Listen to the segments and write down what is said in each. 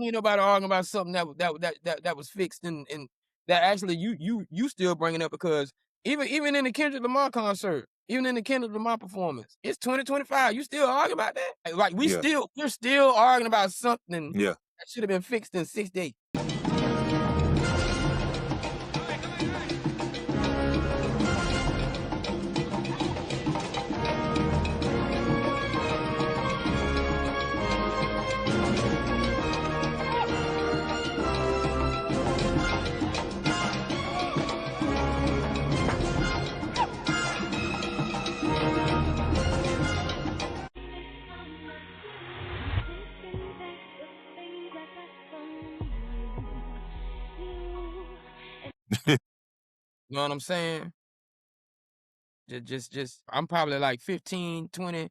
Ain't nobody arguing about something that was fixed and that actually you still bringing up because even in the Kendrick Lamar concert, even in the Kendrick Lamar performance, it's 2025. You still arguing about that? Like we're still arguing about something that should have been fixed in 6 days. You know what I'm saying? Just I'm probably like 15, 20,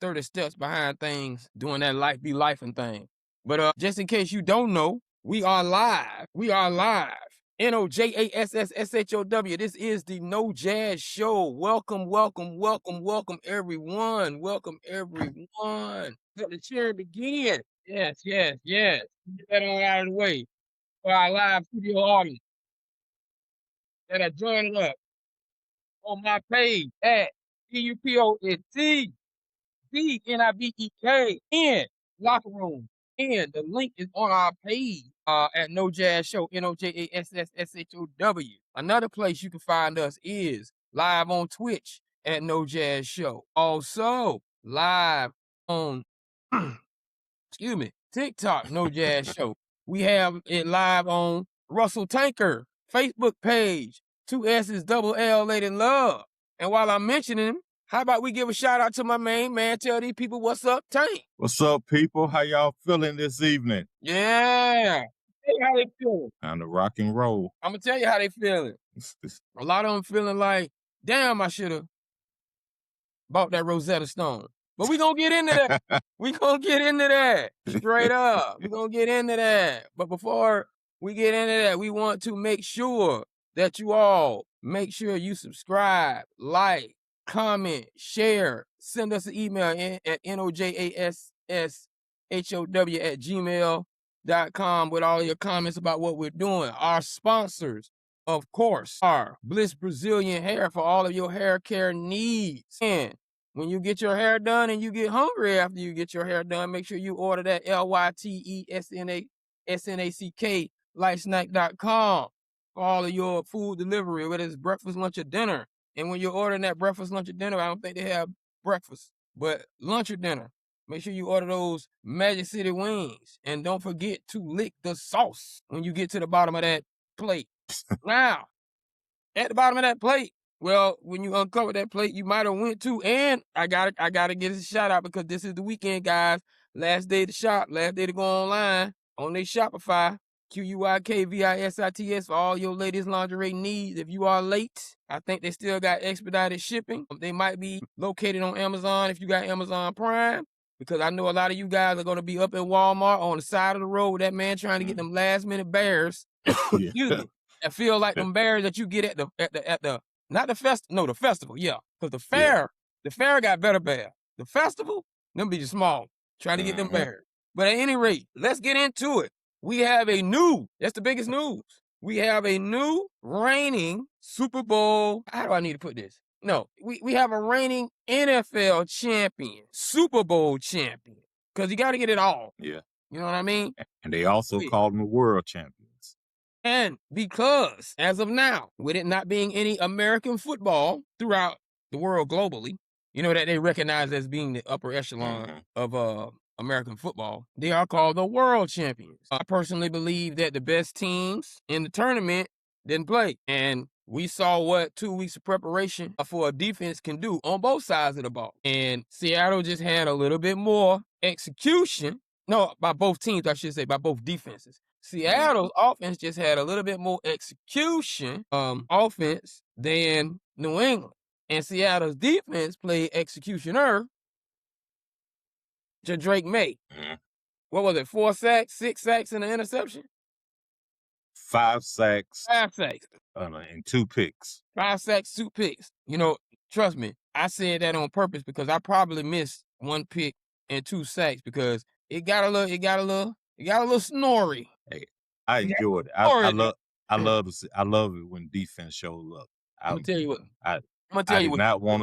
30 steps behind things doing that life be life and thing. But just in case you don't know, we are live. We are live. NOJASSSHOW. This is the No Jazz Show. Welcome, welcome, welcome, welcome, everyone. Welcome, everyone. Let the cheer begin. Yes. Get that on out of the way for our live studio audience that are joining us on my page at DUPONTZNIBEK in Locker Room. And the link is on our page at No Jazz Show, NOJASSSHOW. Another place you can find us is live on Twitch at No Jazz Show. Also, live on TikTok, No Jazz Show. We have it live on Russell Tanker Facebook page, 2 S's, double L, Lady Love. And while I'm mentioning him, how about we give a shout out to my main man? Tell these people what's up, Tank. What's up, people? How y'all feeling this evening? Yeah. Tell you how they feeling. Time to rock and roll. I'm gonna tell you how they feeling. A lot of them feeling like, damn, I should have bought that Rosetta Stone. But we gonna get into that. We gonna get into that. Straight up. We gonna get into that. But before we get into that, we want to make sure that you all make sure you subscribe, like, comment, share, send us an email at nojasshow@gmail.com with all your comments about what we're doing. Our sponsors, of course, are Bliss Brazilian Hair for all of your hair care needs. And when you get your hair done and you get hungry after you get your hair done, make sure you order that LYTESNACK lightsnack.com for all of your food delivery, whether it's breakfast, lunch, or dinner. And when you're ordering that breakfast, lunch, or dinner, I don't think they have breakfast, but lunch or dinner. Make sure you order those Magic City wings. And don't forget to lick the sauce when you get to the bottom of that plate. Now, at the bottom of that plate, well, when you uncover that plate, you might have went to, and I gotta get a shout out because this is the weekend, guys. Last day to shop, last day to go online on their Shopify, QUIKVISITS for all your ladies' lingerie needs. If you are late, I think they still got expedited shipping. They might be located on Amazon if you got Amazon Prime, because I know a lot of you guys are gonna be up in Walmart on the side of the road with that man trying to get them last minute bears. Excuse me. I feel like them bears that you get at the not the the festival, yeah. Because the fair got better bears. The festival, them be just small. Trying to get them bears. But at any rate, let's get into it. We have that's the biggest news. We have a new reigning Super Bowl. How do I need to put this? No, we have a reigning NFL champion, Super Bowl champion. Because you got to get it all. Yeah. You know what I mean? And they also called them a world champions. And because, as of now, with it not being any American football throughout the world globally, you know, that they recognize as being the upper echelon of American football, they are called the world champions. I personally believe that the best teams in the tournament didn't play. And we saw what 2 weeks of preparation for a defense can do on both sides of the ball. And Seattle just had a little bit more execution. No, by both teams, I should say, by both defenses. Seattle's offense just had a little bit more execution offense than New England. And Seattle's defense played executioner to Drake May. What was it, 4 sacks, 6 sacks, and an interception? 5 sacks. 5 sacks. And 2 picks. 5 sacks, 2 picks. You know, trust me, I said that on purpose because I probably missed 1 pick and 2 sacks because it got a little You got a little snory. Hey, I enjoyed it. I love it when defense shows up. I'm gonna tell you what. I I'm gonna I tell you did what. not want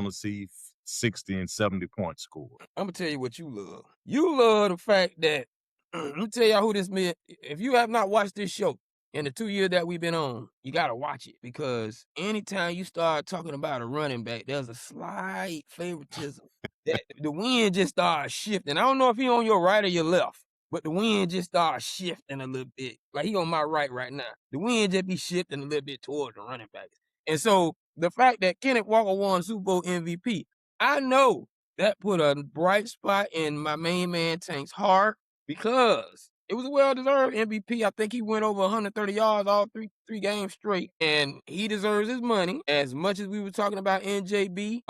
to see 60 and 70 points scored. I'm gonna tell you what you love. You love the fact that let me tell y'all who this man. If you have not watched this show in the 2 years that we've been on, you gotta watch it because anytime you start talking about a running back, there's a slight favoritism. That the wind just starts shifting. I don't know if he on your right or your left, but the wind just starts shifting a little bit. Like he on my right now. The wind just be shifting a little bit towards the running backs. And so the fact that Kenneth Walker won Super Bowl MVP, I know that put a bright spot in my main man Tank's heart because it was a well-deserved MVP. I think he went over 130 yards all three games straight, and he deserves his money. As much as we were talking about JSN,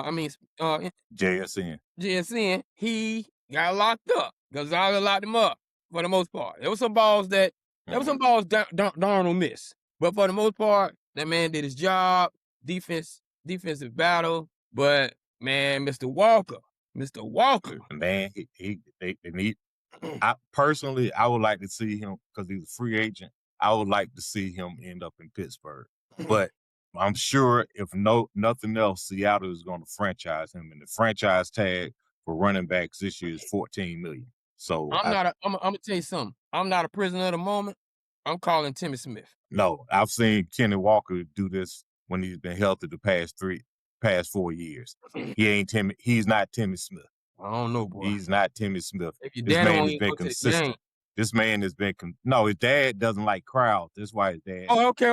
he got locked up. Gonzalez locked him up for the most part. There was some balls Darren missed, but for the most part, that man did his job. Defensive battle, but man, Mr. Walker. Man, they need. I personally, I would like to see him because he's a free agent. I would like to see him end up in Pittsburgh, but I'm sure if nothing else, Seattle is going to franchise him, and the franchise tag for running backs this year is $14 million. So I'm gonna tell you something. I'm not a prisoner of the moment. I'm calling Timmy Smith. No, I've seen Kenny Walker do this when he's been healthy the past 4 years. He's not Timmy Smith. I don't know, boy. He's not Timmy Smith. If your This dad man don't has even been go to the consistent. game. This man has been no. His dad doesn't like crowds. That's why his dad. Oh, okay.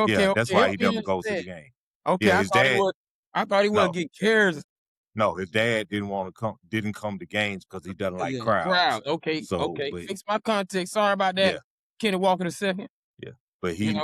Yeah, that's why he never goes to the game. Okay, Yeah, I his thought he dad. would. I thought he would get cares. No, his dad didn't come to games because he doesn't like crowds. Crowd. Okay, So, okay. but, Fix my context. Sorry about that. Yeah. Kenny Walker II. Yeah, but he's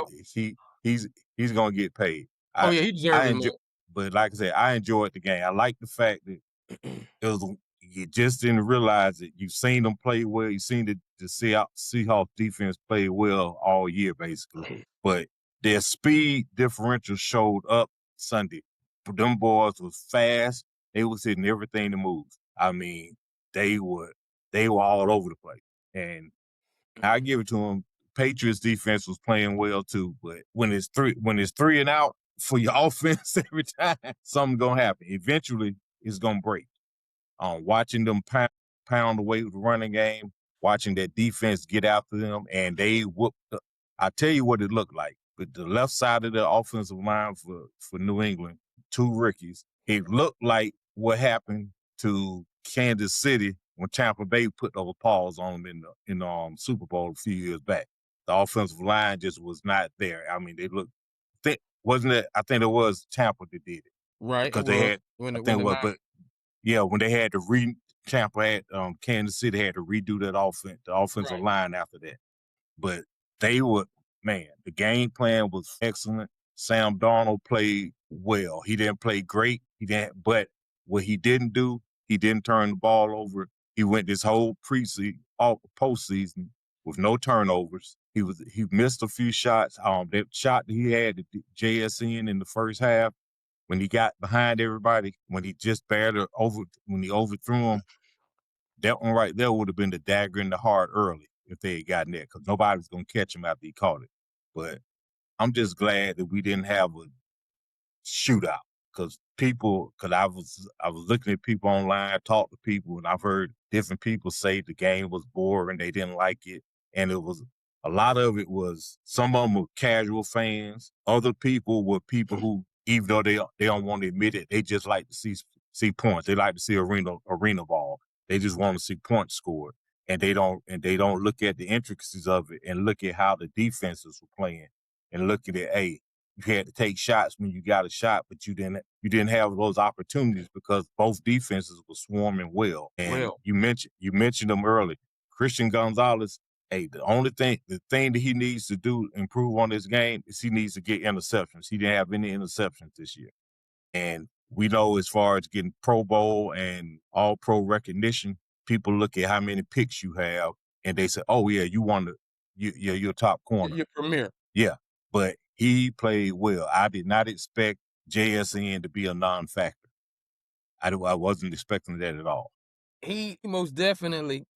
gonna get paid. He deserves it. But like I said, I enjoyed the game. I like the fact that it was you just didn't realize it. You've seen them play well. You've seen the Seahawks defense play well all year, basically. But their speed differential showed up Sunday. Them boys was fast. They was hitting everything to move. I mean, they were all over the place. And I give it to them. Patriots defense was playing well too, but when it's three and out for your offense every time, something's gonna happen. Eventually, it's gonna break. Watching them pound away with the running game, watching that defense get after them, and they whooped. I tell you what it looked like. But the left side of the offensive line for New England, two rookies, it looked like what happened to Kansas City when Tampa Bay put those paws on them in the Super Bowl a few years back. The offensive line just was not there. I mean, they looked thick. Wasn't it? I think it was Tampa that did it. Right. Because they had, when they had to Tampa had, Kansas City had to redo that the offensive line after that. But they were, man, the game plan was excellent. Sam Darnold played well. He didn't play great. But what he didn't do, he didn't turn the ball over. He went this whole postseason with no turnovers. He missed a few shots. That shot that he had at JSN in the first half, when he got behind everybody, when he just when he overthrew him, that one right there would have been the dagger in the heart early if they had gotten there, because nobody was going to catch him after he caught it. But I'm just glad that we didn't have a shootout, because I was looking at people online, talk to people, and I've heard different people say the game was boring, they didn't like it, and a lot of it was, some of them were casual fans, other people were people who, even though they don't want to admit it, they just like to see points. They like to see arena ball. They just want to see points scored, and they don't look at the intricacies of it and look at how the defenses were playing and look at it. Hey, you had to take shots when you got a shot, but you didn't have those opportunities because both defenses were swarming well. And you mentioned them early. Christian Gonzalez, hey, the thing that he needs to do, improve on this game, is he needs to get interceptions. He didn't have any interceptions this year. And we know, as far as getting Pro Bowl and All Pro recognition, people look at how many picks you have and they say, oh yeah, you're top corner. You're premier. Yeah. But he played well. I did not expect JSN to be a non-factor. I wasn't expecting that at all.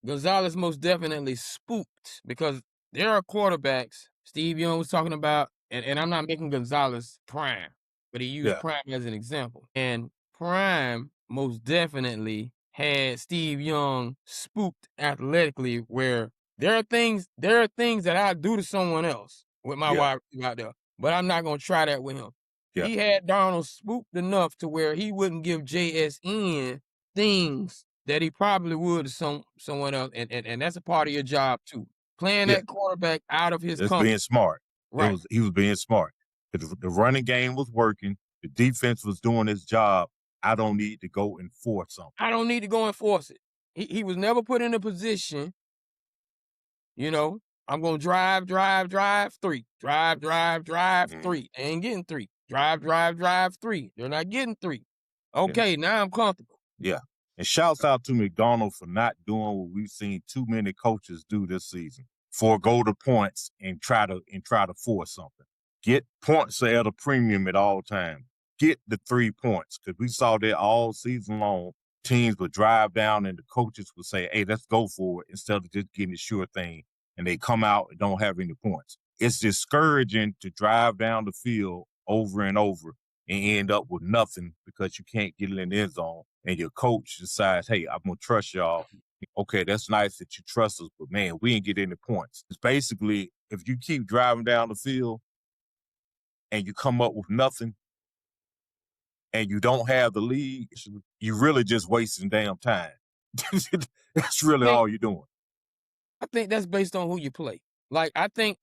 Gonzalez most definitely spooked, because there are quarterbacks Steve Young was talking about, and I'm not making Gonzalez prime, but he used prime as an example. And prime most definitely had Steve Young spooked athletically, where there are things that I do to someone else with my wide receiver out there, but I'm not gonna try that with him. He had Darnold spooked enough to where he wouldn't give JSN things that he probably would to someone else, and that's a part of your job too. Playing that quarterback out of his comfort. Being smart. Right. He was being smart. The running game was working. The defense was doing its job. I don't need to go and force something. I don't need to go and force it. He was never put in a position, I'm gonna drive, three. Drive, three. They ain't getting three. Drive, three. They're not getting three. Okay, now I'm comfortable. Yeah. And shouts out to McDonald for not doing what we've seen too many coaches do this season. Forego the points and try to force something. Get points at a premium at all times. Get the 3 points, because we saw that all season long. Teams would drive down and the coaches would say, hey, let's go for it, instead of just getting the sure thing. And they come out and don't have any points. It's discouraging to drive down the field over and over and end up with nothing because you can't get it in the end zone. And your coach decides, hey, I'm going to trust y'all. Okay, that's nice that you trust us, but man, we ain't get any points. It's basically, if you keep driving down the field and you come up with nothing and you don't have the lead, you're really just wasting damn time. That's really all you're doing. I think that's based on who you play. Like, I think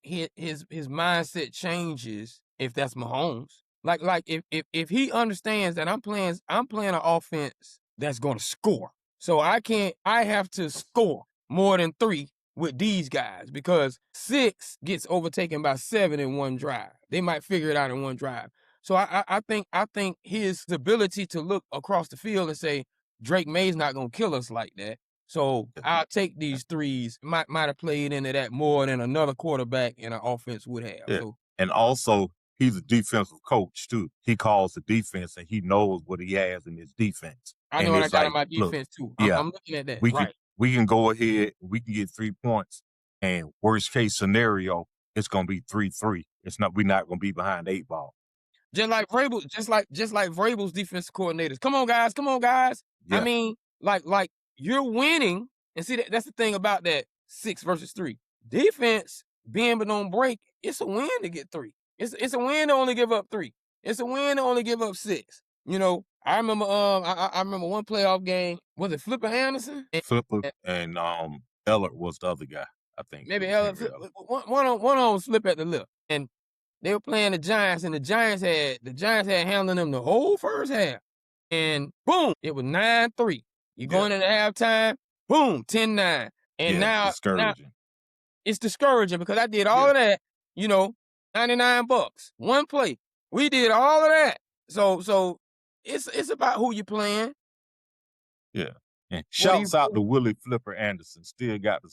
his mindset changes if that's Mahomes. Like if he understands that I'm playing an offense that's gonna score. So I have to score more than 3 with these guys, because 6 gets overtaken by 7 in one drive. They might figure it out in one drive. So I think his ability to look across the field and say, Drake May's not gonna kill us like that. So I'll take these threes. Might have played into that more than another quarterback in an offense would have. Yeah. So, and also, he's a defensive coach too. He calls the defense and he knows what he has in his defense. I know what I got in my defense too. I'm looking at that. We can go ahead. We can get 3 points, and worst case scenario, it's gonna be 3-3. We're not gonna be behind 8 ball. Just like Vrabel's defensive coordinators. Come on, guys. Yeah. I mean, like you're winning, and see that's the thing about that 6 versus 3 defense. Bend but don't break. It's a win to get 3. It's a win to only give up 3. It's a win to only give up 6. I remember I remember one playoff game. Was it Flipper Anderson? Flipper and Ellert was the other guy. I think maybe Ellert. One on slip at the lip, and they were playing the Giants, and the Giants had handling them the whole first half. And boom, it was 9-3. You going into halftime, boom, 10-9. And now it's discouraging because I did all of that, $99. One play. We did all of that. So it's about who you playing. Yeah. And shouts out to Willie Flipper Anderson. Still got the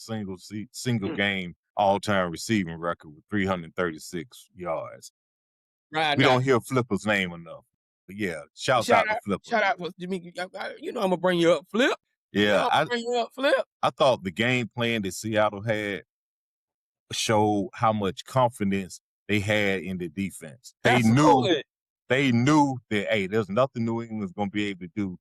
single game all-time receiving record with 336 yards. Right. We don't hear Flipper's name enough. But yeah, shout out to Flipper. Shout out to Jimmy. I'm gonna bring you up, Flip. Yeah, I'm bring you up, Flip. I thought the game plan that Seattle had showed how much confidence they had in the defense. They knew that, hey, there's nothing New England's gonna be able to do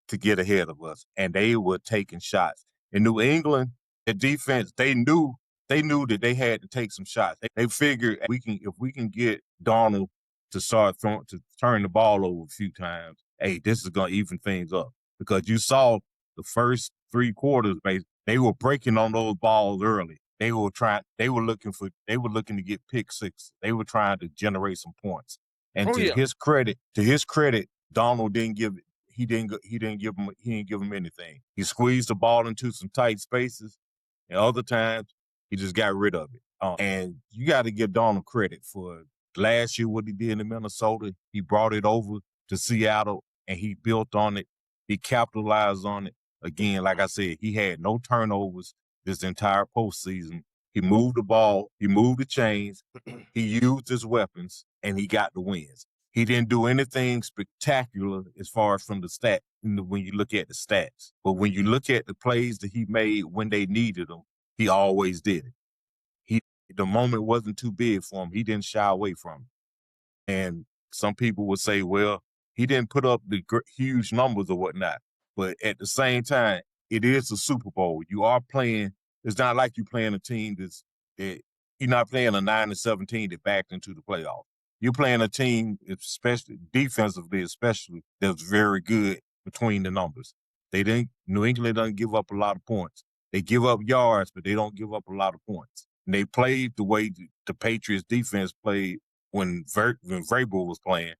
to get ahead of us, and they were taking shots. In New England, the defense, they knew that they had to take some shots. They figured if we can get Darnold to turn the ball over a few times, hey, this is gonna even things up. Because you saw the first 3 quarters, they were breaking on those balls early. They were looking to get pick 6. They were trying to generate some points. And to his credit, Darnold didn't give him anything. He squeezed the ball into some tight spaces, and other times he just got rid of it. And you got to give Darnold credit for last year what he did in Minnesota. He brought it over to Seattle and he built on it. He capitalized on it. Again, like I said, he had no turnovers this entire postseason. He moved the ball. He moved the chains. He used his weapons, and he got the wins. He didn't do anything spectacular as far as from the stat when you look at the stats. But when you look at the plays that he made when they needed them, he always did it. The moment wasn't too big for him. He didn't shy away from it. And some people would say, well, he didn't put up the huge numbers or whatnot. But at the same time, it is a Super Bowl. You are playing. It's not like you're playing a team that you're not playing a 9-17 that backed into the playoffs. You're playing a team, especially defensively, especially that's very good between the numbers. New England doesn't give up a lot of points. They give up yards, but they don't give up a lot of points. And they played the way the Patriots defense played when Vrabel was playing,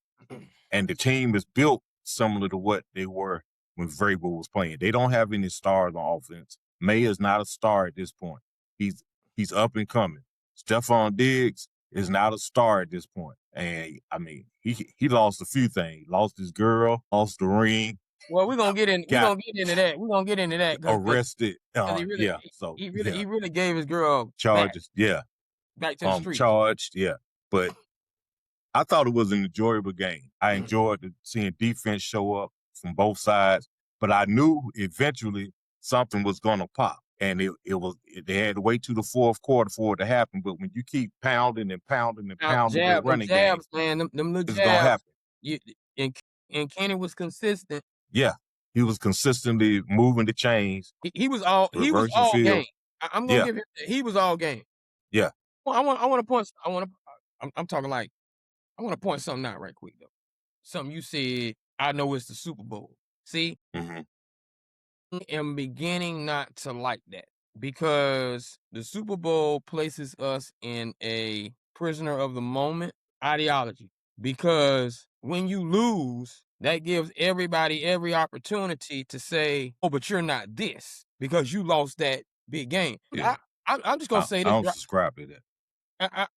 and the team is built similar to what they were when Vrabel was playing. They don't have any stars on offense. May is not a star at this point. He's up and coming. Stephon Diggs is not a star at this point. And I mean, he lost a few things. Lost his girl, lost the ring. Well, we're gonna get into that. We're gonna get into that. Arrested. He really gave his girl charges. Back to the streets. Charged. Yeah. But I thought it was an enjoyable game. I enjoyed seeing defense show up from both sides, but I knew eventually something was going to pop. And they had to wait to the fourth quarter for it to happen. But when you keep pounding and pounding and pounding the running game, man, them little it's going to happen. And Kenny was consistent. Yeah, he was consistently moving the chains. He was all game. I'm gonna give him. He was all game. Yeah. Well, I want to point. I'm talking like. I want to point something out right quick though. Something you said. I know it's the Super Bowl. See, I am beginning not to like that because the Super Bowl places us in a prisoner of the moment ideology. Because when you lose, that gives everybody every opportunity to say, "Oh, but you're not this because you lost that big game." Yeah. I'm just gonna say this. I don't subscribe to that.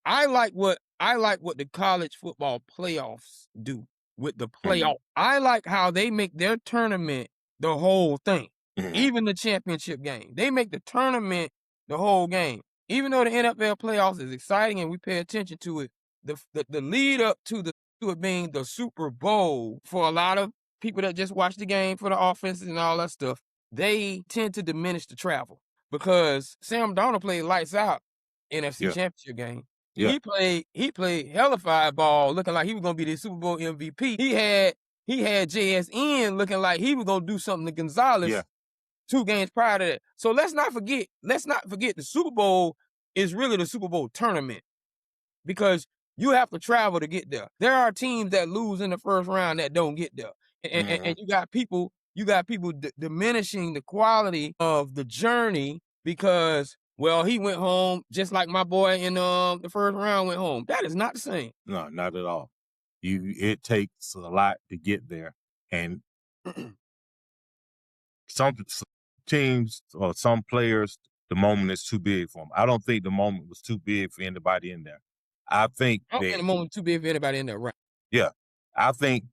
I like what the college football playoffs do with the playoff. I like how they make their tournament the whole thing, even the championship game. They make the tournament the whole game. Even though the NFL playoffs is exciting and we pay attention to it, the lead up to it being the Super Bowl for a lot of people that just watch the game for the offenses and all that stuff, they tend to diminish the travel because Sam Darnold played lights out NFC Championship game. Yeah. He played hellified ball, looking like he was gonna be the Super Bowl MVP. He had JSN looking like he was gonna do something to Gonzalez 2 games prior to that. So let's not forget the Super Bowl is really the Super Bowl tournament because you have to travel to get there. There are teams that lose in the first round that don't get there, and you got people diminishing the quality of the journey because. Well, he went home just like my boy in the first round went home. That is not the same. No, not at all. It takes a lot to get there, and some teams or some players, the moment is too big for them. I don't think the moment was too big for anybody in there. I think the moment too big for anybody in there, right? Yeah, I think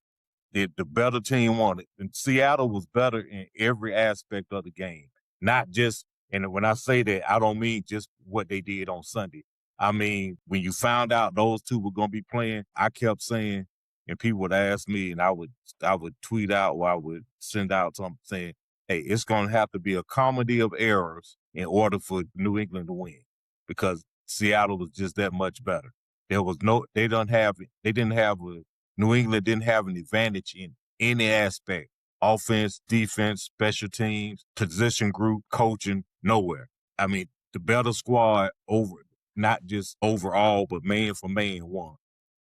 that the better team won it, and Seattle was better in every aspect of the game, not just. And when I say that, I don't mean just what they did on Sunday. I mean, when you found out those two were going to be playing, I kept saying, and people would ask me, and I would tweet out or I would send out something saying, hey, it's going to have to be a comedy of errors in order for New England to win because Seattle was just that much better. New England didn't have an advantage in any aspect. Offense, defense, special teams, position group, coaching, nowhere. I mean, the better squad not just overall, but man for man won.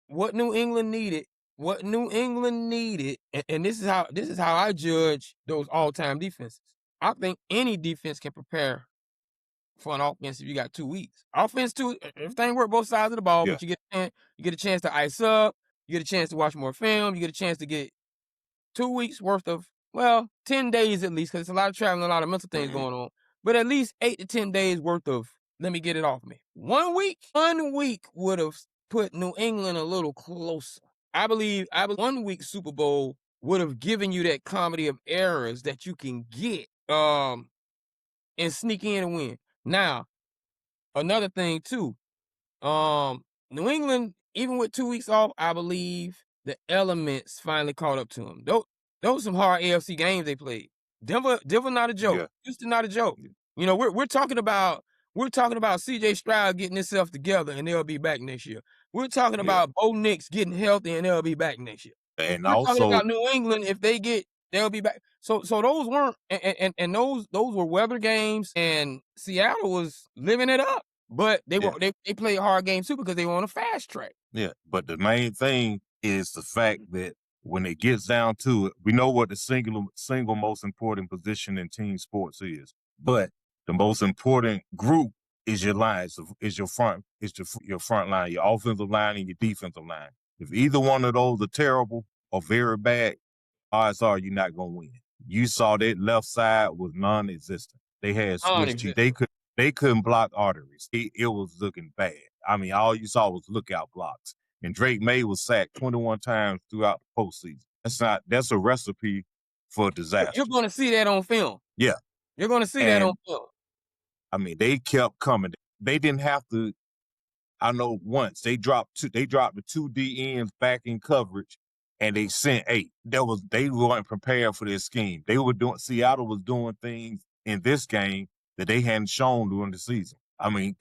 What New England needed, and this is how I judge those all-time defenses. I think any defense can prepare for an offense if you got 2 weeks. Offense too, everything work both sides of the ball, but you get a chance to ice up, you get a chance to watch more film, you get a chance to get 2 weeks worth of 10 days at least, because it's a lot of traveling, a lot of mental things going on. But at least 8 to 10 days worth of let me get it off me. 1 week would have put New England a little closer. I believe 1 week Super Bowl would have given you that comedy of errors that you can get and sneak in and win. Now, another thing too, New England even with 2 weeks off, I believe the elements finally caught up to them. Those some hard AFC games they played. Denver not a joke. Yeah. Houston not a joke. You know, we're talking about CJ Stroud getting himself together and they'll be back next year. We're talking about Bo Nix getting healthy and they'll be back next year. And We're talking also, about New England, if they get, they'll be back. So those weren't, and those were weather games, and Seattle was living it up. But they played hard games too because they were on a fast track. yeah, but the main thing is the fact that when it gets down to it, we know what the single most important position in team sports is. But the most important group is your lines, is your front line, your offensive line and your defensive line. If either one of those are terrible or very bad, odds are you're not gonna win. You saw that left side was non-existent. They had switch teeth. They couldn't block arteries. It was looking bad. I mean, all you saw was lookout blocks. And Drake May was sacked 21 times throughout the postseason. That's a recipe for disaster. You're going to see that on film. Yeah. You're going to see that on film. I mean, they kept coming. They didn't have to. I know once they dropped the 2 D ends back in coverage and they sent 8. They weren't prepared for this scheme. Seattle was doing things in this game that they hadn't shown during the season. I mean,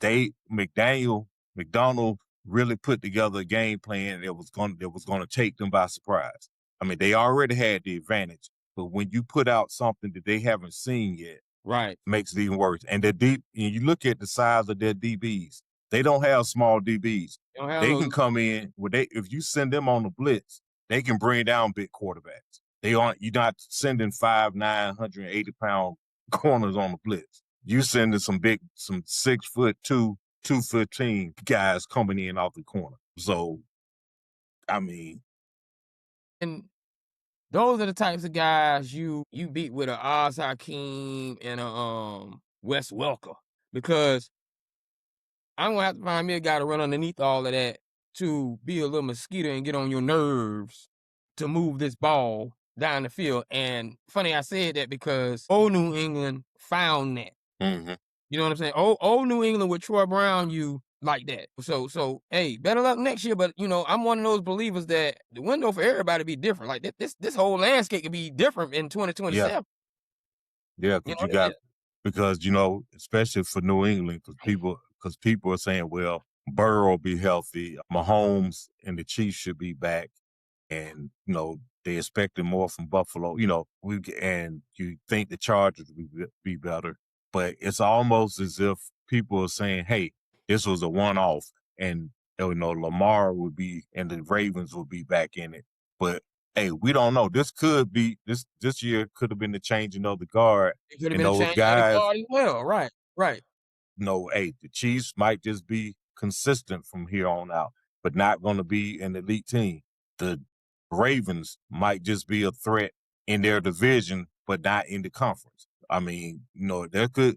McDonald really put together a game plan that was going to take them by surprise. I mean, they already had the advantage, but when you put out something that they haven't seen yet, right, makes it even worse. And you look at the size of their DBs. They don't have small DBs. They can come in if you send them on the blitz, they can bring down big quarterbacks. You're not sending 5'9", 180-pound corners on the blitz. You sending some 6'2", 215 guys coming in off the corner. So, I mean, and those are the types of guys you beat with a Oz Hakeem and a Wes Welker, because I'm gonna have to find me a guy to run underneath all of that to be a little mosquito and get on your nerves to move this ball down the field. And funny I said that because old New England found that. Mm-hmm. You know what I'm saying? Old New England with Troy Brown, you like that. So hey, better luck next year. But you know, I'm one of those believers that the window for everybody be different. Like this whole landscape could be different in 2027. Yeah, because you know, especially for New England, because people are saying, well, Burrow will be healthy, Mahomes and the Chiefs should be back, and you know they expected more from Buffalo. You know, and you think the Chargers would be better, but it's almost as if people are saying, hey, this was a one-off, and you know Lamar would be and the Ravens would be back in it, but. Hey, we don't know. This year could have been the changing of the guard. It could have been a changing of the guard as well. Right. No, hey, the Chiefs might just be consistent from here on out, but not going to be an elite team. The Ravens might just be a threat in their division, but not in the conference. I mean, you know, the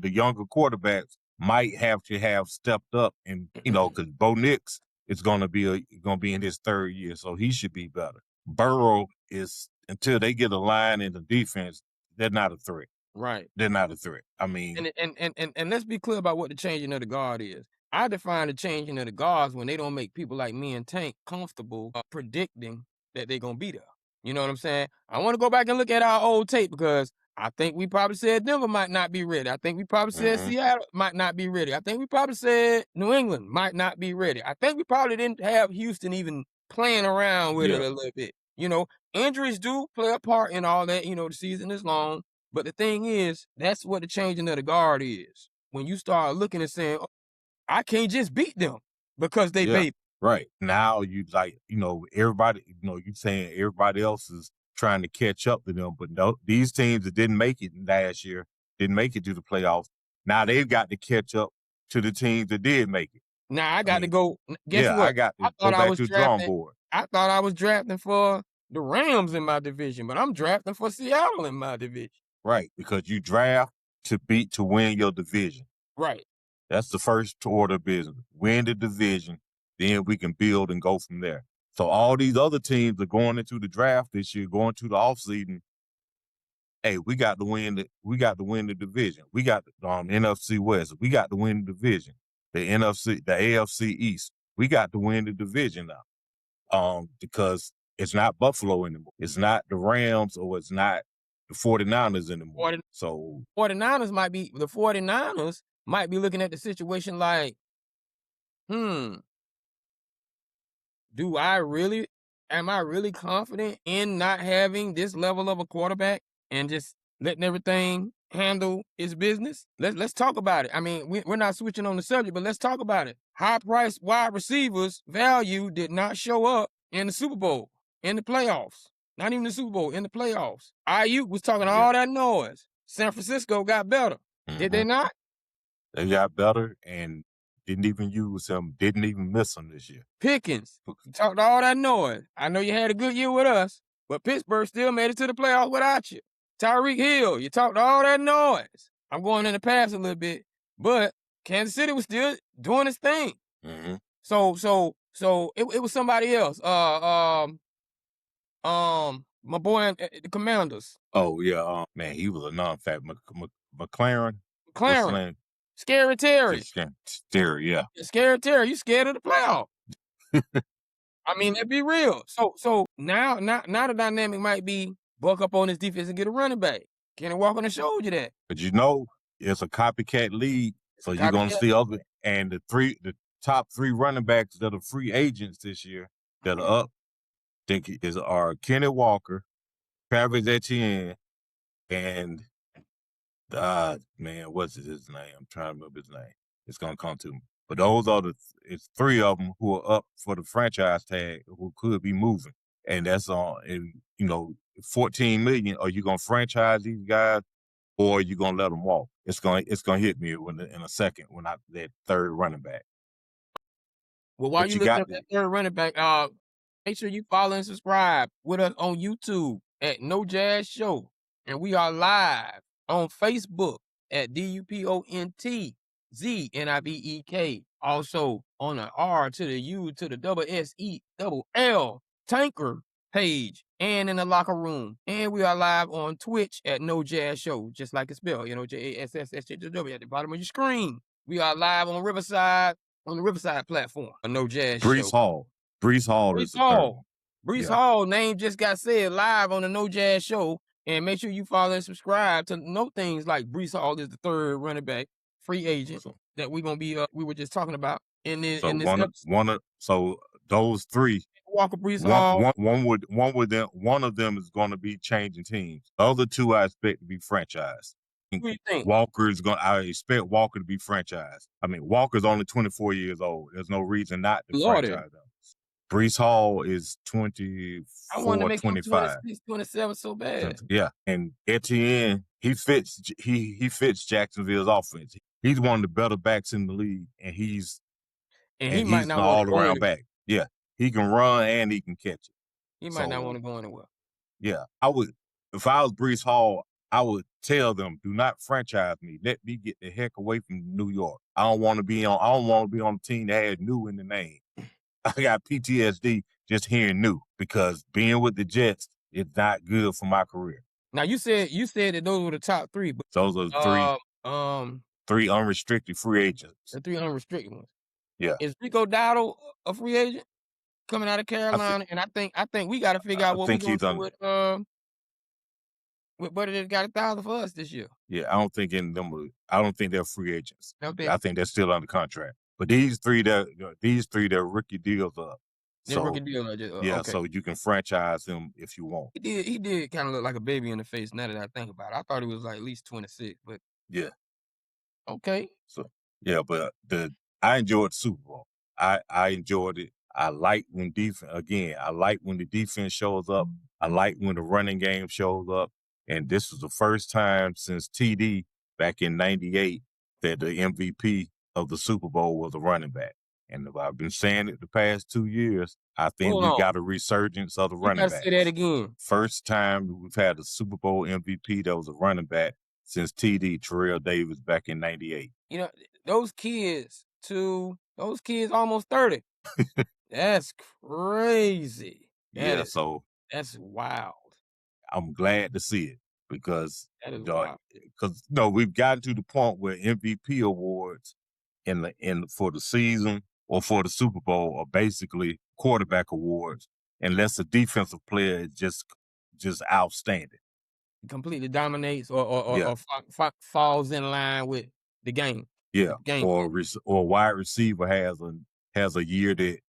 younger quarterbacks might have to have stepped up, and you know, because Bo Nix is going to be in his 3rd year, so he should be better. Burrow is, until they get a line in the defense, they're not a threat. Right. They're not a threat. I mean, and let's be clear about what the changing of the guard is. I define the changing of the guards when they don't make people like me and Tank comfortable predicting that they're gonna be there. You know what I'm saying? I want to go back and look at our old tape because I think we probably said Denver might not be ready. I think we probably said Seattle might not be ready. I think we probably said New England might not be ready. I think we probably didn't have Houston even playing around with it a little bit. You know, injuries do play a part in all that. You know, the season is long. But the thing is, that's what the changing of the guard is. When you start looking and saying, oh, I can't just beat them because they baby. Right. Now you everybody, you saying everybody else is trying to catch up to them, but no, these teams that didn't make it last year, didn't make it to the playoffs. Now they've got to catch up to the teams that did make it. Now I got to go. Guess what? I got to go back to the drawing board. I thought I was drafting for the Rams in my division, but I'm drafting for Seattle in my division. Right, because you draft to win your division. Right. That's the first order of business. Win the division, then we can build and go from there. So all these other teams are going into the draft this year, going to the offseason. Hey, we got to win the division. We got the NFC West. We got to win the division. The AFC East. We got to win the division now. Because it's not Buffalo anymore. It's not the Rams or it's not the 49ers anymore. So 49ers might be looking at the situation like, am I really confident in not having this level of a quarterback and just letting everything handle its business? Let's talk about it. I mean, we're not switching on the subject, but let's talk about it. High-priced wide receivers value did not show up in the Super Bowl, in the playoffs. Not even the Super Bowl, in the playoffs. Ayuk was talking all that noise. San Francisco got better. Did they not? They got better and didn't even use him, didn't even miss him this year. Pickens, you talked all that noise. I know you had a good year with us, but Pittsburgh still made it to the playoffs without you. Tyreek Hill, you talked all that noise. I'm going in the past a little bit, but Kansas City was still doing its thing. So it was somebody else. My boy, the Commanders. Oh yeah, man, he was a non-fat McLaren. Scary Terry. Scary, yeah. Scary Terry, you scared of the playoff. I mean, let's be real. So now the dynamic might be buck up on this defense and get a running back. Kenny Walker done showed you that. But it's a copycat league, so you're gonna see other and the top 3 running backs that are free agents this year that are up. Are Kenny Walker, Travis Etienne, and what's his name? I'm trying to remember his name. It's gonna come to me. But those are it's 3 of them who are up for the franchise tag who could be moving. And that's on, $14 million. Are you gonna franchise these guys or are you gonna let them walk? It's gonna hit me in a second when that third running back. Well, while you looking at that third running back, make sure you follow and subscribe with us on YouTube at No Jazz Show. And we are live on Facebook at DUPONTZNIBEK. Also on the R to the U to the double SE double L Tanker page and in the locker room. And we are live on Twitch at No Jazz Show, just like it's spelled, JASSSW at the bottom of your screen. We are live on Riverside, on the Riverside platform. A No Jazz Show. Brees Hall is the third one. Brees Hall name just got said live on the No Jazz Show. And make sure you follow and subscribe to know things like Brees Hall is the third running back, free agent that we're gonna be we were just talking about in this episode. So those 3, Walker, Brees Hall. One of them is going to be changing teams. The other 2 I expect to be franchised. What do you think? I expect Walker to be franchised. I mean, Walker's only 24 years old. There's no reason not to franchise him. Brees Hall is 24, I want to make 25. 26, 27 so bad. Yeah, and Etienne, he fits Jacksonville's offense. He's one of the better backs in the league, and he's an all-around back. Yeah, he can run and he can catch it. He might not want to go anywhere. Yeah, if I was Brees Hall, I would tell them, do not franchise me. Let me get the heck away from New York. I don't want to be on a team that had new in the name. I got PTSD just hearing new because being with the Jets is not good for my career. Now you said that those were the top 3, but those are the 3 unrestricted free agents. The 3 unrestricted ones. Yeah. Is Rico Dowdle a free agent coming out of Carolina? And I think we got to figure out what we're going to do with Buddy that got 1,000 for us this year. Yeah, I don't think they're free agents. Okay. I think they're still under contract. But these 3 their rookie deals up. Rookie deal, okay. So you can franchise him if you want. He did kind of look like a baby in the face. Now that I think about it, I thought he was like at least 26, but yeah. Okay. So yeah, but I enjoyed the Super Bowl. I enjoyed it. I like when the defense shows up. I like when the running game shows up. And this is the first time since TD back in '98 that the MVP of the Super Bowl was a running back. And I've been saying it the past 2 years. I think we got a resurgence of the running back. Say that again. First time we've had a Super Bowl MVP that was a running back since TD, Terrell Davis, back in '98. Those kids almost 30. That's crazy. That's wild. I'm glad to see it because that is wild. We've gotten to the point where MVP awards for the season or for the Super Bowl are basically quarterback awards, unless a defensive player is just outstanding. Completely dominates or, Yeah, falls in line with the game. yeah. The game Or plan. or wide receiver has a year that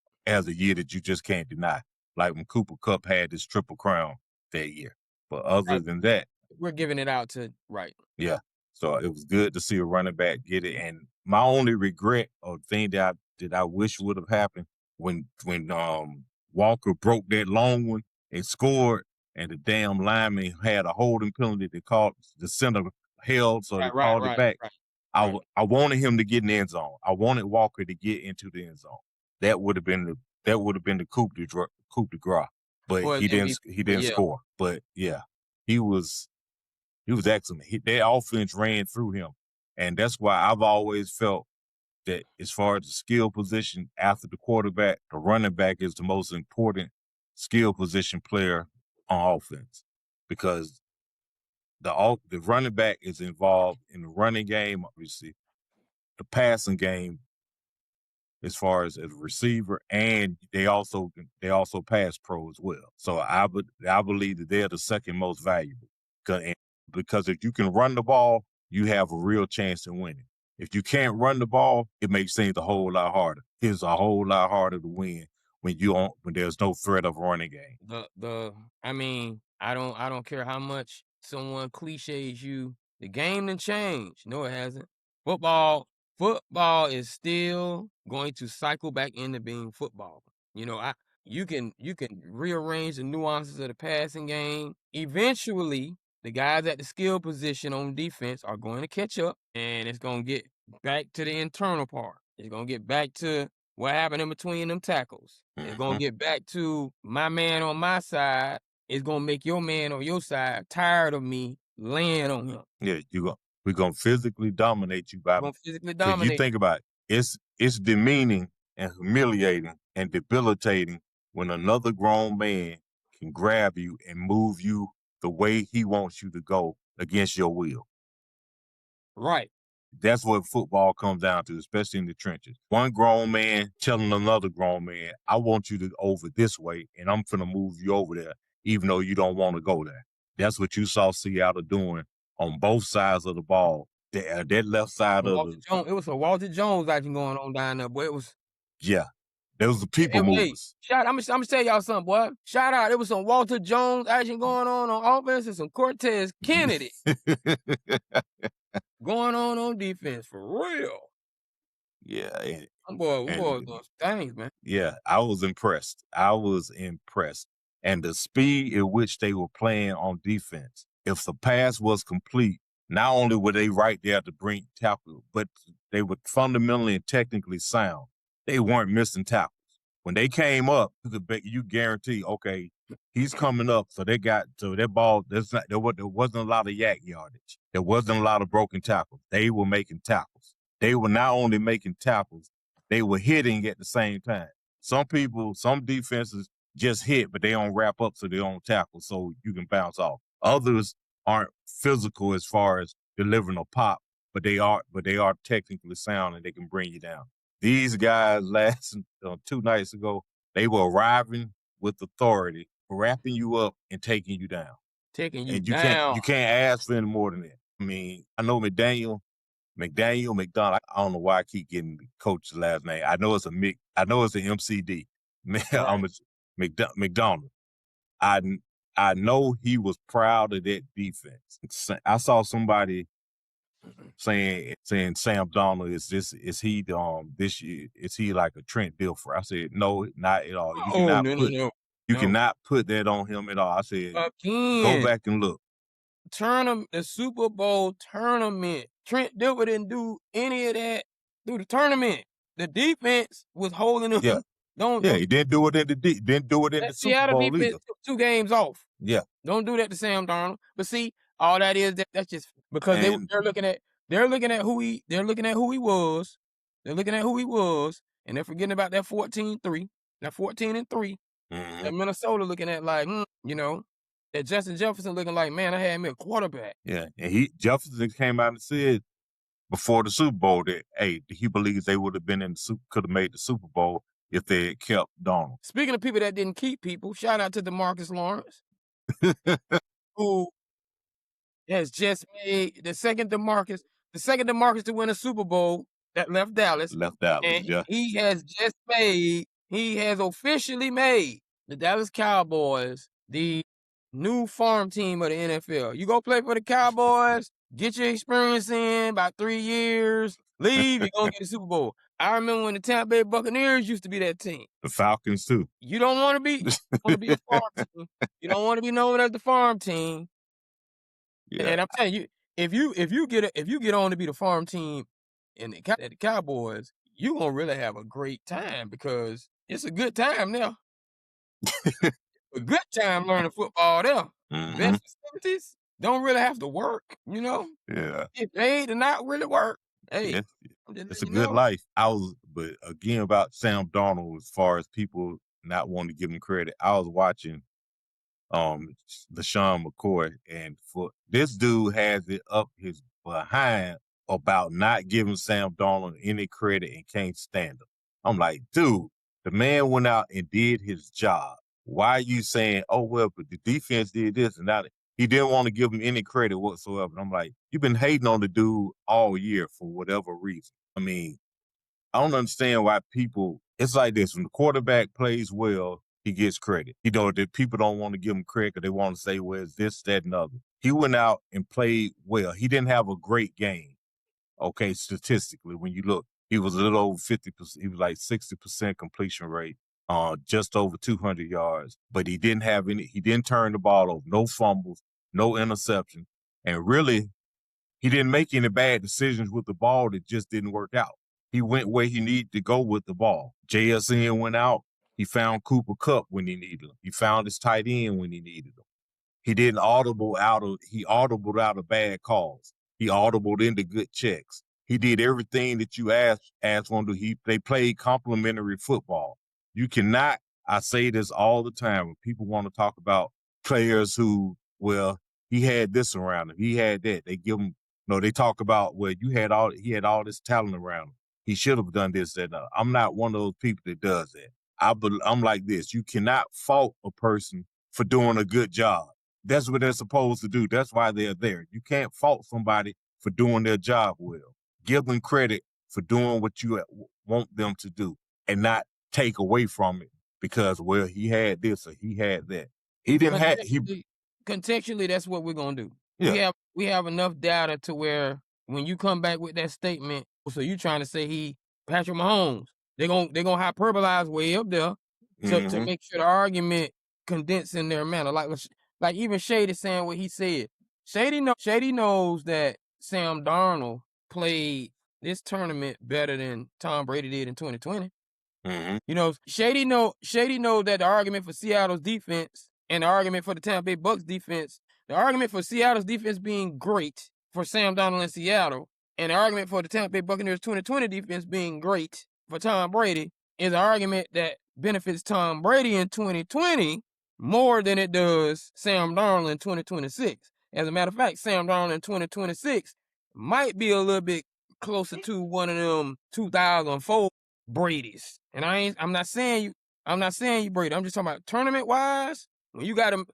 you just can't deny. Like when Cooper Cup had his triple crown that year. But other Right. than that, We're giving it out to right. yeah. So it was good to see a running back get it. And my only regret or thing that I wish would have happened when Walker broke that long one and scored, and the damn lineman had a holding penalty that called the center held, so they Right, called it right, back. right, right. I wanted him to get in the end zone. I wanted Walker to get into the end zone. That would have been the coup de grace. But For he didn't MVP, he but didn't yeah, score. But yeah, he was he was excellent. Their offense ran through him. And that's why I've always felt that as far as the skill position after the quarterback, the running back is the most important skill position player on offense, because the running back is involved in the running game, obviously, the passing game as far as a receiver, and they also pass pro as well. So I believe that they're the second most valuable, because if you can run the ball, you have a real chance in winning. If you can't run the ball, it makes things a whole lot harder. It's a whole lot harder to win when there's no threat of a running game. I mean, I don't care how much someone cliches you. The game done changed. No, it hasn't. Football is still going to cycle back into being football. You know, you can rearrange the nuances of the passing game. Eventually, the guys at the skill position on defense are going to catch up, and it's going to get back to the internal part. It's going to get back to what happened in between them tackles. It's gonna Mhm. get back to my man on my side. It's gonna make your man on your side tired of me laying on him. Yeah, we're gonna physically dominate you We're gonna physically because you dominate. think about it, it's demeaning and humiliating and debilitating when another grown man can grab you and move you the way he wants you to go against your will. Right. That's what football comes down to, especially in the trenches. One grown man telling another grown man, I want you to over this way, and I'm finna move you over there, even though you don't want to go there. That's what you saw Seattle doing on both sides of the ball. That left side of Walter the, Jones. It was a Walter Jones action going on down there, boy. It was yeah, those the people hey, movers. I'm gonna tell y'all something, boy. Shout out. It was some Walter Jones action going on offense and some Cortez Kennedy going on defense for real. Yeah, Them boys and doing some things, man. yeah, I was impressed. I was impressed. And the speed at which they were playing on defense. If the pass was complete, not only were they right there to bring tackle, but they were fundamentally and technically sound. They weren't missing tackles. When they came up, you guarantee, okay, he's coming up. So that ball, there wasn't a lot of yak yardage. There wasn't a lot of broken tackles. They were making tackles. They were not only making tackles, they were hitting at the same time. Some defenses just hit, but they don't wrap up, so they don't tackle, so you can bounce off. Others aren't physical as far as delivering a pop, but they are technically sound and they can bring you down. These guys last 2 nights ago, they were arriving with authority, wrapping you up and taking you down. Taking you And down. you can't ask for any more than that. I mean, I know McDonald. I don't know why I keep getting the coach's last name. I know it's an MCD. Right. McDonald. I I know he was proud of that defense. I saw somebody saying Sam Donald is he this year, is he like a Trent Dilfer? I said no, not at all. Oh, no. You No. cannot put that on him at all. I said go Again, back and look. the Super Bowl tournament. Trent Dilfer didn't do any of that through the tournament. The defense was holding him. Yeah, Don't yeah. He didn't do it in that the Super Seattle Bowl either. defense took 2 games off. Yeah, Don't do that to Sam Darnold. But see, all that is that's just because and they're looking at who he was. They're looking at who he was, and they're forgetting about that 14-3, that 14-3. mhm. That Minnesota looking at like, that Justin Jefferson looking like, man, I had me a quarterback. Yeah, and Jefferson came out and said before the Super Bowl that, hey, he believes they would have been could have made the Super Bowl if they had kept Donald. Speaking of people that didn't keep people, shout out to DeMarcus Lawrence, who has just made the second DeMarcus to win a Super Bowl that left Dallas. And Yeah. he has officially made the Dallas Cowboys the new farm team of the NFL. You go play for the Cowboys, get your experience in about 3 years, leave, you're gonna get a Super Bowl. I remember when the Tampa Bay Buccaneers used to be that team. The Falcons too. You don't want to be a farm team. You don't want to be known as the farm team. Yeah. And I'm telling you, if you get on to be the farm team at the Cowboys, you're gonna really have a great time because it's a good time now. A good time learning football there. Mhm. Best facilities, don't really have to work, you know? Yeah. Get paid and not really work. Hey, Yeah. I'm just It's a letting you good know. life. But again about Sam Darnold, as far as people not wanting to give him credit, I was watching LaShawn McCoy, and for this dude has it up his behind about not giving Sam Darnold any credit and can't stand him. I'm like, dude, the man went out and did his job. Why are you saying, oh well, but the defense did this and that? He didn't want to give him any credit whatsoever. And I'm like, you've been hating on the dude all year for whatever reason. I mean, I don't understand why people, it's like this, when the quarterback plays well, he gets credit. You know, that people don't want to give him credit because they want to say, well, it's this, that, and other. He went out and played well. He didn't have a great game, okay, statistically. When you look, he was a little over 50%. He was like 60% completion rate, just over 200 yards. But he didn't turn the ball over. No fumbles, no interception. And really, he didn't make any bad decisions with the ball that just didn't work out. He went where he needed to go with the ball. JSN went out. He found Cooper Kupp when he needed him. He found his tight end when he needed him. He didn't audibled out of bad calls. He audibled into good checks. He did everything that you asked him to do. They played complementary football. You cannot, I say this all the time when people want to talk about players who, well, he had this around him. He had that. They give him, they talk about, well, he had all this talent around him. He should have done this, that. I'm not one of those people that does that. I'm like this. You cannot fault a person for doing a good job. That's what they're supposed to do. That's why they're there. You can't fault somebody for doing their job well. Give them credit for doing what you want them to do and not take away from it because, well, he had this or he had that. He didn't have contextually, that's what we're gonna do. Yeah. We have enough data to where when you come back with that statement, so you trying to say he Patrick Mahomes, they're gonna hyperbolize way up there to make sure the argument condensed in their manner. Like even Shady saying what he said. Shady knows that Sam Darnold played this tournament better than Tom Brady did in 2020. You know, Shady knows that the argument for Seattle's defense and the argument for the Tampa Bay Bucks defense, the argument for Seattle's defense being great for Sam Darnold in Seattle, and the argument for the Tampa Bay Buccaneers 2020 defense being great for Tom Brady is an argument that benefits Tom Brady in 2020 more than it does Sam Darnold in 2026. As a matter of fact, Sam Darnold in 2026 might be a little bit closer to one of them 2004 Brady's. And I'm not saying you Brady. I'm just talking about tournament wise. When you gotta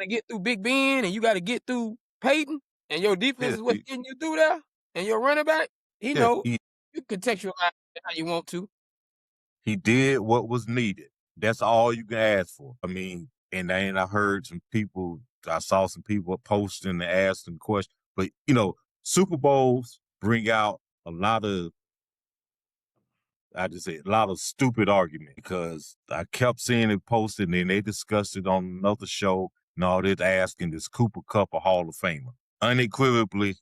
get through Big Ben and you gotta get through Peyton and your defense is what's getting you through there and your running back, you contextualize how you want to. He did what was needed. That's all you can ask for. I mean, and then I saw some people posting and asking questions. But, Super Bowls bring out a lot of stupid argument because I kept seeing it posted and then they discussed it on another show. No, they're asking, is Cooper Kupp a Hall of Famer? Unequivocally,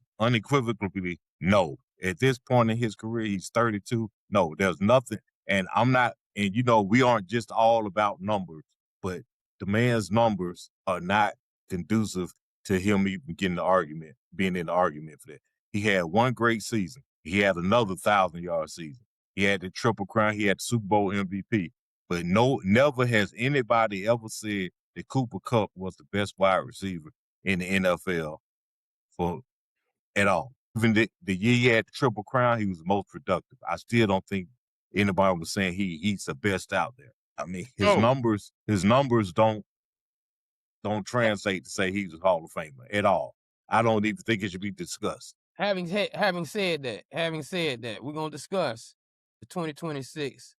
no. At this point in his career, he's 32. No, there's nothing. And we aren't just all about numbers, but the man's numbers are not conducive to him even being in the argument for that. He had one great season. He had another 1,000-yard season. He had the Triple Crown. He had the Super Bowl MVP. But never has anybody ever said that Cooper Kupp was the best wide receiver in the NFL at all. even the year he had the Triple Crown, he was the most productive. I still don't think anybody was saying he's the best out there. I mean, his numbers don't translate to say he's a Hall of Famer at all. I don't even think it should be discussed. Having said that, we're gonna discuss the 2026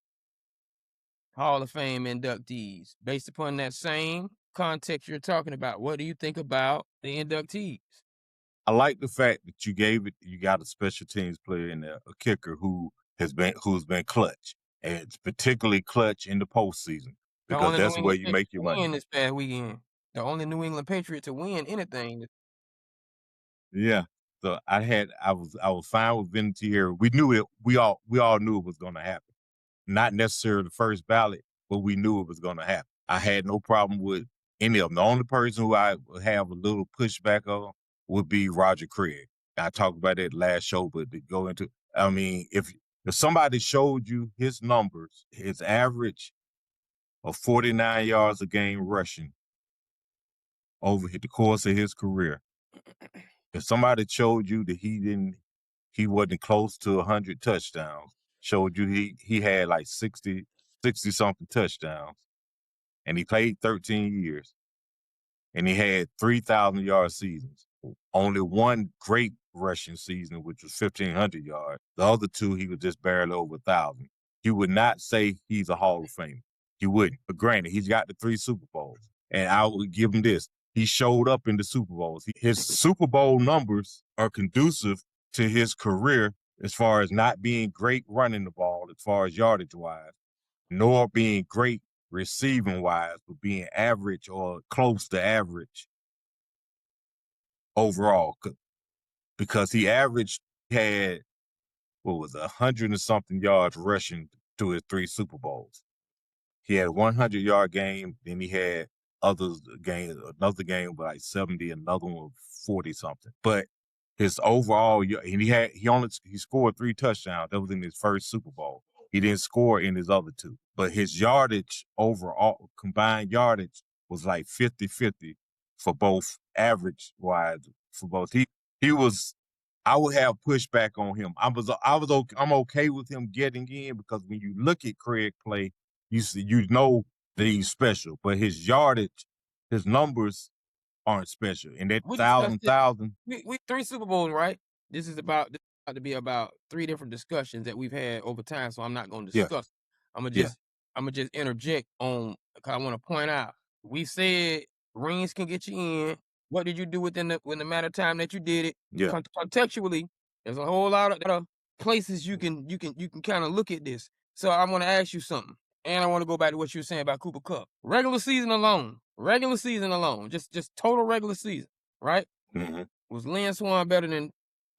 Hall of Fame inductees based upon that same context you're talking about. What do you think about the inductees? I like the fact that you got a special teams player in there, a kicker who's been clutch, and it's particularly clutch in the postseason because that's where you make your money. This past weekend, the only New England Patriot to win anything. Yeah. So I was fine with Vinatieri. We knew it. We all knew it was going to happen. Not necessarily the first ballot, but we knew it was going to happen. I had no problem with any of them. The only person who I would have a little pushback on would be Roger Craig. I talked about that last show, but to go into, I mean, if somebody showed you his numbers, his average of 49 yards a game rushing over the course of his career, if somebody showed you that he wasn't close to 100 touchdowns, showed you he had like 60 something touchdowns, and he played 13 years, and he had 3,000 yard seasons. Only one great rushing season, which was 1,500 yards. The other two, he was just barely over 1,000. You would not say he's a Hall of Famer. He wouldn't. But granted, he's got the 3 Super Bowls, and I would give him this. He showed up in the Super Bowls. His Super Bowl numbers are conducive to his career as far as not being great running the ball, as far as yardage wise, nor being great receiving wise, but being average or close to average overall. Because he had, 100 and something yards rushing to his 3 Super Bowls. He had a 100-yard game, then he had another game with like 70, another one with 40 something. But his overall, and he scored 3 touchdowns. That was in his first Super Bowl. He didn't score in his other 2. But his yardage overall, combined yardage, was like 50-50 for both average wise for both. He was, I would have pushback on him. I'm okay with him getting in because when you look at Craig play, you know that he's special, but his yardage, his numbers aren't special. And that thousand. We 3 Super Bowls, right? This is about to be about 3 different discussions that we've had over time, so I'm not going to discuss. I'm gonna just interject on because I want to point out. We said rings can get you in. What did you do within the matter of time that you did it? Yeah. Contextually, there's a whole lot of places you can kind of look at this. So I want to ask you something. And I want to go back to what you were saying about Cooper Kupp. Regular season alone, just total regular season, right? Mm-hmm. Was Lynn Swann better than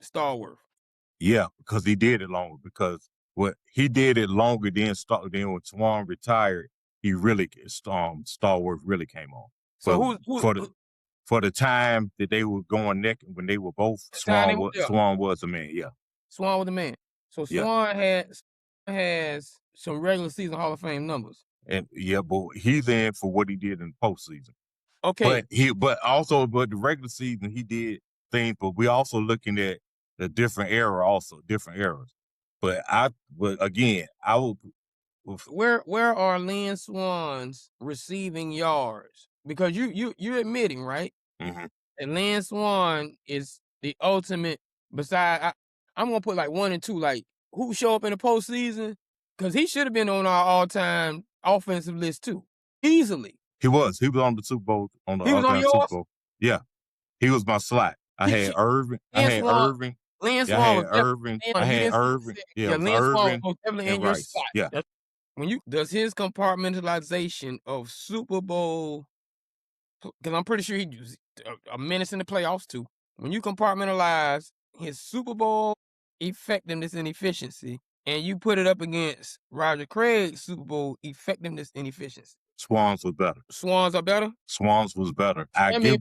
Stallworth? Yeah, because he did it longer. Because he did it longer than when Swann retired, he really Stallworth really came on. So for the time that they were going naked when they were both Swann was the man. Yeah, Swann was the man. So Swann has some regular season Hall of Fame numbers. And but he's in for what he did in the postseason. Okay. But the regular season he did things, but we also looking at the different eras. But again, I would. Where are Lynn Swann's receiving yards? Because you're admitting, right? Mm-hmm. And Lynn Swann is the ultimate. Besides, I'm gonna put like 1 and 2. Like who show up in the postseason? Because he should have been on our all-time offensive list too, easily. He was on the Super Bowl He was on yours? Super Bowl. Yeah, he was my slot. I had Irvin. Lynn Swann was Irvin. Yeah, Lynn Swann was definitely in your spot. Yeah. Does his compartmentalization of Super Bowl, because I'm pretty sure he was a menace in the playoffs too. When you compartmentalize his Super Bowl effectiveness and efficiency, and you put it up against Roger Craig's Super Bowl effectiveness and efficiency, Swann's was better. Swann's are better? Swann's was better. I give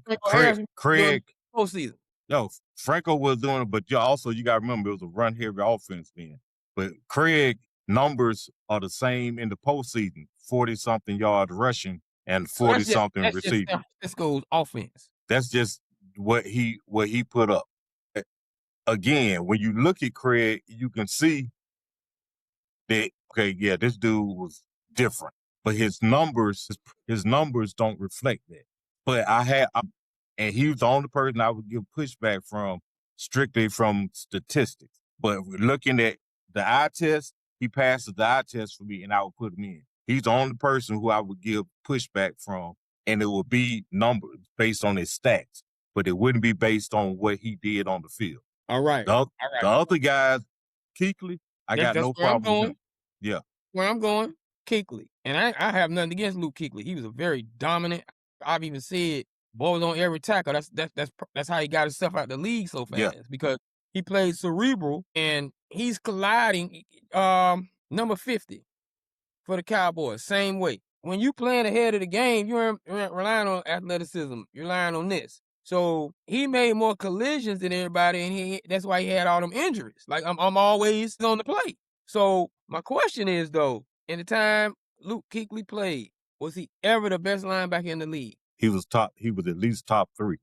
Craig postseason. No, Franco was doing it, but you got to remember it was a run-heavy offense then. But Craig numbers are the same in the postseason: 40-something yards rushing and 40-something receiving. This goes offense. That's just what he put up. again, when you look at Craig, you can see that, okay, yeah, this dude was different, but his numbers don't reflect that. But and he was the only person I would give pushback from, strictly from statistics. But we're looking at the eye test, he passes the eye test for me, and I would put him in. He's the only person who I would give pushback from, and it would be numbers based on his stats, but it wouldn't be based on what he did on the field. All right. The other guys, Kuechly, I got That's no where I'm problem with going. him. Yeah. Where I'm going, Kuechly. And I have nothing against Luke Kuechly. He was a very dominant. I've even said boy was on every tackle. That's how he got himself out the league so fast, Yeah. because he played cerebral and he's colliding. Number 50 for the Cowboys, same way. When you playing ahead of the game, you're relying on athleticism. You're relying on this. So he made more collisions than everybody, and that's why he had all them injuries. Like I'm always on the play. So my question is though, in the time Luke Kuechly played, was he ever the best linebacker in the league? He was at least top 3.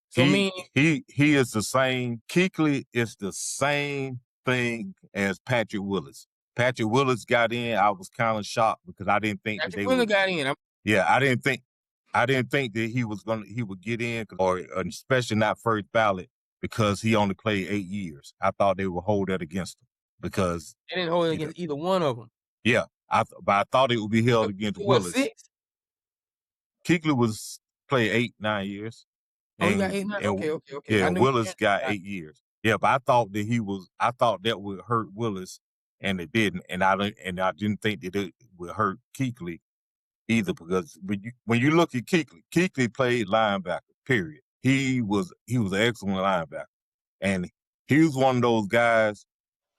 So He is the same. Kuechly is the same thing as Patrick Willis. Patrick Willis got in. I was kind of shocked because I didn't think that Patrick they Willis would. got in. Yeah, I didn't think that he would get in, or especially not first ballot, because he only played 8 years. I thought they would hold that against him because They didn't hold it against either one of them. Yeah, but I thought it would be held against Willis. 6? Kuechly was played 8, 9 years. Oh, he got 8, 9. Okay. Yeah, Willis got 8 years. Yeah, but I thought that would hurt Willis, and it didn't. And I didn't think that it would hurt Kuechly either, because when you look at Kuechly played linebacker, period. He was an excellent linebacker. And he was one of those guys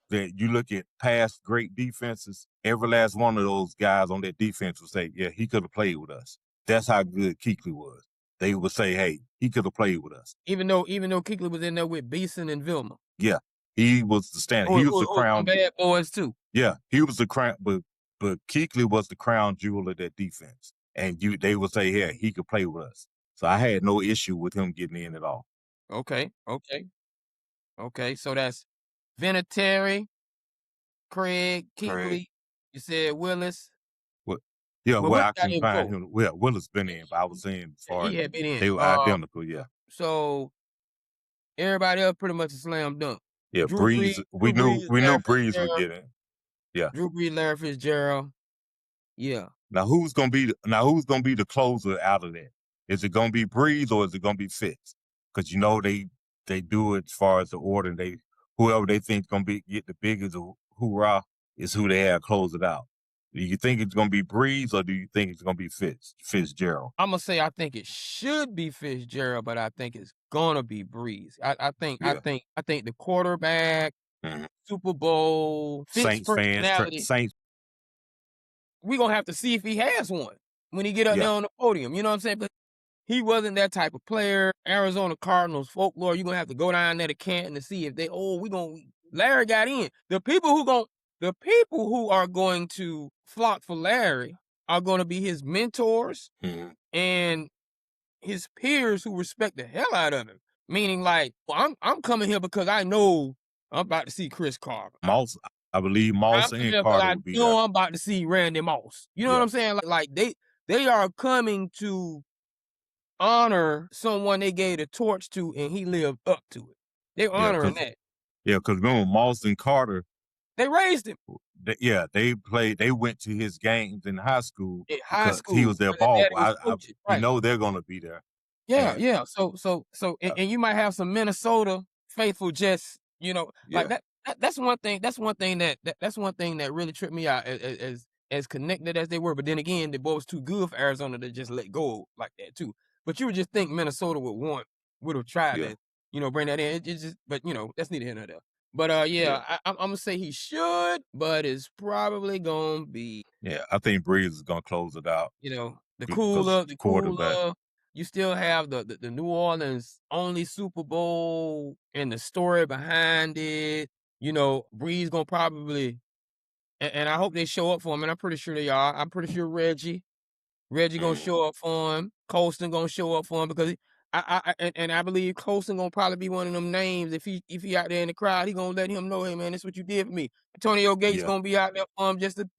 that you look at past great defenses, every last one of those guys on that defense would say, yeah, he could have played with us. That's how good Kuechly was. They would say, hey, he could have played with us. Even though Kuechly was in there with Beeson and Vilma. Yeah, he was the standard. He was the crown. Bad boys too. Yeah, he was the crown, but Kuechly was the crown jewel of that defense. And they would say, yeah, he could play with us. So I had no issue with him getting in at all. Okay. So that's Vinatieri, Craig, Kuechly. You said Willis. Yeah, well, I can find him. Well, Willis been in, but I was saying as far as he had been in. They were identical, yeah. So everybody else pretty much a slam dunk. Yeah, Breeze. We knew Breeze would get in. Yeah. Drew Brees, Larry Fitzgerald. Yeah. Now who's gonna be the closer out of that? Is it gonna be Breeze or is it gonna be Fitz? Because they do it as far as the order. Whoever they think is gonna get the biggest hoorah is who they have close it out. Do you think it's gonna be Breeze or do you think it's gonna be Fitzgerald? I'm gonna say I think it should be Fitzgerald, but I think it's gonna be Breeze. I think the quarterback, Super Bowl, Fitz personality. Saints. We're gonna have to see if he has one when he get up there on the podium. You know what I'm saying? But he wasn't that type of player. Arizona Cardinals folklore. You're gonna have to go down there to Canton to see if Larry got in. The people who are going to flock for Larry are going to be his mentors and his peers who respect the hell out of him. Meaning, like, well, I'm coming here because I know I'm about to see Chris Carter. I believe Moss and Carter will be there. I'm about to see Randy Moss. You know what I'm saying? Like they are coming to honor someone they gave the torch to and he lived up to it. They're honoring that. Yeah, because remember, Moss and Carter, they raised him. They went to his games in high school. He was their ball. You know they're gonna be there. Yeah. So and you might have some Minnesota faithful just, like that. That's one thing. That's one thing that really tripped me out as connected as they were. But then again, the boy was too good for Arizona to just let go like that too. But you would just think Minnesota would have tried to, bring that in. It just, but that's neither here nor there. But I'm gonna say he should, but it's probably gonna be. Yeah, I think Breeze is gonna close it out. The cooler. You still have the New Orleans only Super Bowl and the story behind it. Breeze gonna probably, and I hope they show up for him, and I'm pretty sure they are. I'm pretty sure Reggie gonna show up for him. Colston gonna show up for him because And I believe Colson gonna probably be one of them names. If he out there in the crowd, he gonna let him know, hey man, this is what you did for me. Antonio Gates Yeah. gonna be out there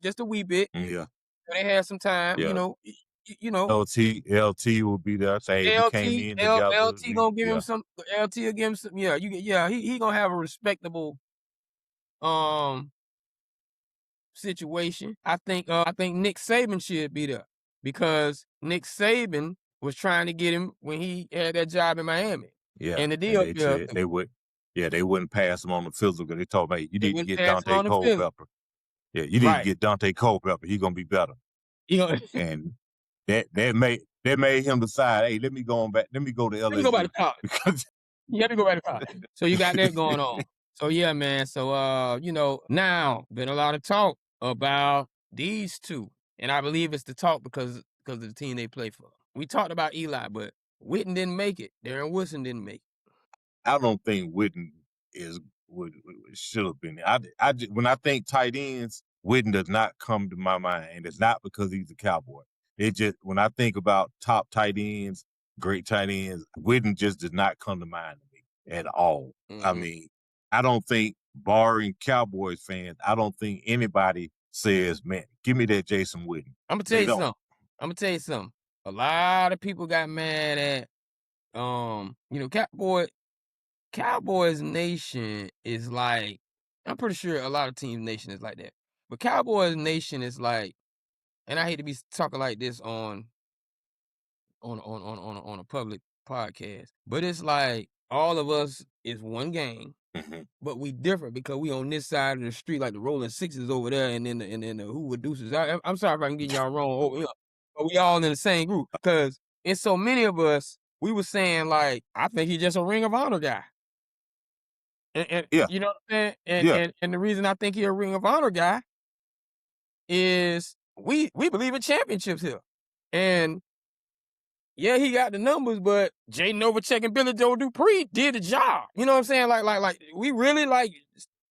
just a wee bit. Yeah. When they had some time, Yeah. you know, LT will be there. Say, hey, we came in together. LT gonna give Yeah. him some. LT will give him some. He gonna have a respectable um situation. I think Nick Saban should be there because Nick Saban was trying to get him when he had that job in Miami. Yeah. And the And deal they said they wouldn't pass him on the physical. They told me, you they need to wouldn't get pass him Dante on the field. Culpepper. Yeah, you need to Right. get Dante Culpepper. He's gonna be better. And that made him decide, hey, let me go back to let me go back LSU. to college. Because You have to go back to college. So you got that going on. So yeah, man. So now been a lot of talk about these two. And I believe it's the talk because of the team they play for. We talked about Eli, but Witten didn't make it. Darren Woodson didn't make it. I don't think Witten should have been there. When I think tight ends, Witten does not come to my mind, and it's not because he's a Cowboy. It just when I think about top tight ends, great tight ends, Witten just does not come to mind to me at all. I mean, I don't think, barring Cowboys fans, I don't think anybody says, "Man, give me that Jason Witten." I'm gonna tell you something. A lot of people got mad at Cowboys Nation is like, I'm pretty sure a lot of team nation is like that. But Cowboys Nation is like, and I hate to be talking like this on a public podcast, but it's like all of us is one gang, but we different because we on this side of the street, like the Rolling Sixes over there, and then the Who Would Deuces. I'm sorry if I'm getting y'all wrong over here, but we all in the same group because it's so many of us. We were saying like, I think he's just a Ring of Honor guy. And Yeah, you know what I'm saying? yeah. And the reason I think he's a Ring of Honor guy is we believe in championships here. And yeah, he got the numbers, but Jay Novacek and Billy Joe Dupree did the job. You know what I'm saying? Like we really like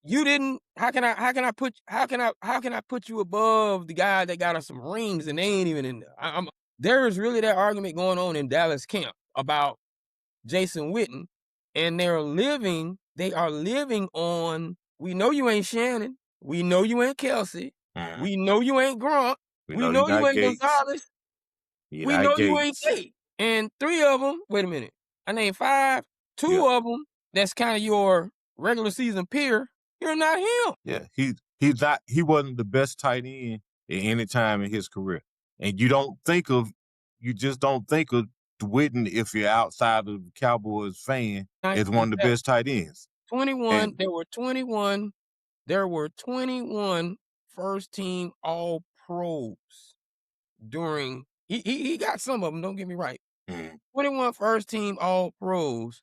you didn't how can I put you above the guy that got us some rings and they ain't even in there? There is really that argument going on in Dallas camp about Jason Witten, and they are living on, we know you ain't Shannon, we know you ain't Kelsey, we know you ain't Gronk, we You're know you not ain't Gates. Gonzalez, You're we not know you ain't Gates. Gates. And three of them, wait a minute, I named five, two of them, that's kind of your regular season peer, you're not him. Yeah, he wasn't the best tight end at any time in his career. And you just don't think of Witten, if you're outside of the Cowboys fan, as one of the best tight ends. 21, there were 21 first team all pros during he got some of them, don't get me right. 21 first team all pros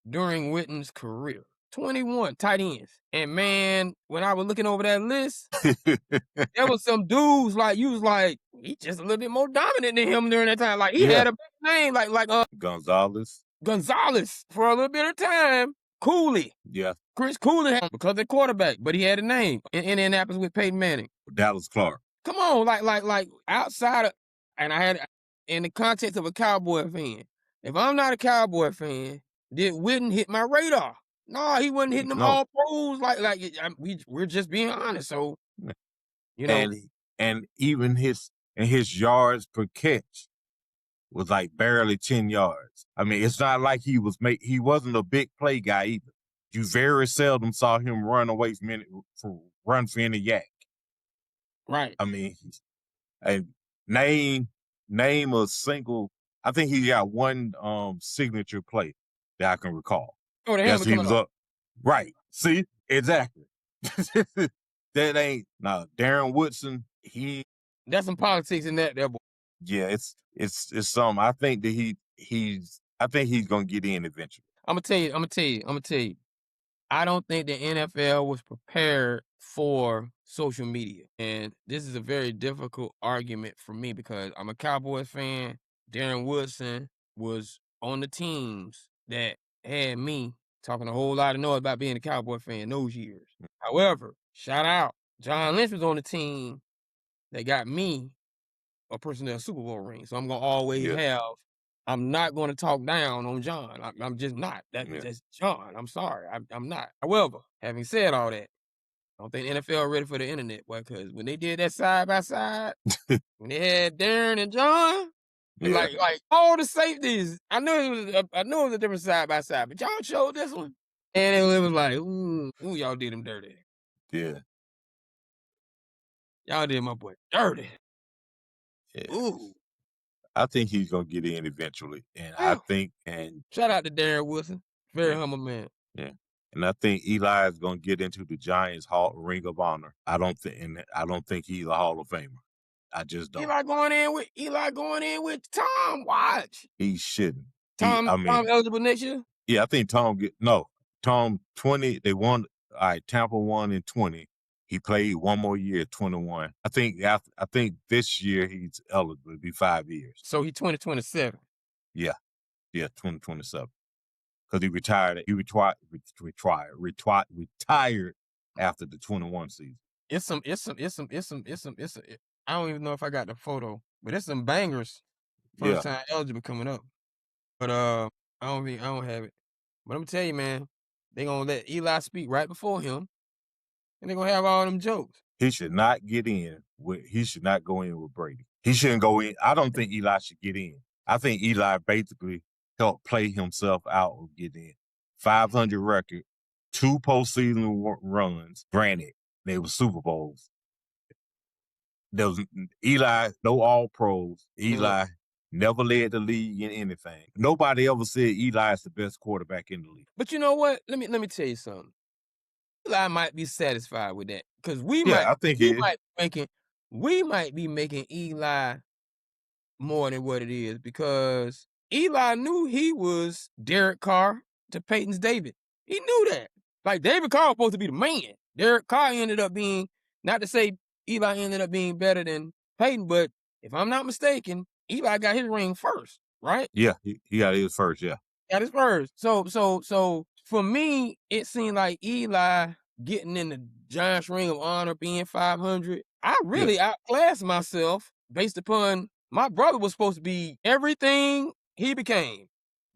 during Witten's career. 21 tight ends. And man, when I was looking over that list, there was some dudes like you was like, he just a little bit more dominant than him during that time. Like he had a big name like Gonzalez for a little bit of time. Cooley. Yeah. Chris Cooley had because of quarterback, but he had a name in Indianapolis with Peyton Manning. Dallas Clark. Come on, like outside of, and I had in the context of a Cowboy fan. If I'm not a Cowboy fan, did Witten hit my radar? No, he wasn't hitting them all pros. We're just being honest. So, and even his yards per catch was like barely 10 yards. I mean, it's not like he wasn't a big play guy either. You very seldom saw him run away run for any yak. Right. I mean, name a single. I think he got one signature play that I can recall. Oh, the helmet coming up. Right. See? Exactly. That ain't Darren Woodson, that's some politics in that there, boy. Yeah, it's some. I think that I think he's gonna get in eventually. I'm gonna tell you. I don't think the NFL was prepared for social media. And this is a very difficult argument for me because I'm a Cowboys fan. Darren Woodson was on the teams that had me talking a whole lot of noise about being a Cowboy fan those years. However, shout out, John Lynch was on the team that got me a personnel Super Bowl ring. So I'm going to always have I'm not going to talk down on John. I'm just not. That's John. I'm sorry. I'm not. However, having said all that, I don't think the NFL ready for the internet, boy. Because when they did that side by side, when they had Darren and John, and Yeah. like all the safeties, I knew it was a different side by side, but y'all showed this one, and it was like, ooh, y'all did him dirty. Yeah. Y'all did my boy dirty. Yeah. Ooh. I think he's gonna get in eventually, and I think Shout out to Darren Woodson, very Yeah. humble man. yeah, and I think Eli is gonna get into the Giants Ring of Honor. I don't think he's a Hall of Famer. I just don't. Eli going in with Tom. Watch He shouldn't. Tom eligible next year. I think Tom 20. They won. All right, Tampa won in 20. He played one more year, 21. I think this year he's eligible to be 5 years. So he 2027. Yeah, 2027. Because he retired. He retired after the 21 season. I don't even know if I got the photo, but it's some bangers. First time eligible coming up. But I don't have it. But I'm gonna tell you, man, they gonna let Eli speak right before him, and they gonna have all them jokes. He should not get in with. He should not go in with Brady. He shouldn't go in. I don't think Eli should get in. I think Eli basically helped play himself out of getting in. 500 record, 2 postseason runs. Granted, they were Super Bowls. There was Eli, no All Pros. Eli never led the league in anything. Nobody ever said Eli is the best quarterback in the league. But you know what? Let me tell you something. Eli might be satisfied with that because I think we might be making Eli more than what it is because Eli knew he was Derek Carr to Peyton's David. He knew that. Like David Carr was supposed to be the man. Derek Carr ended up being, not to say Eli ended up being better than Peyton, but if I'm not mistaken, Eli got his ring first, right? Yeah, he got his first, yeah. Got his first. So for me, it seemed like Eli getting in the Giants Ring of Honor, being 500. I really outclassed myself based upon my brother was supposed to be everything he became.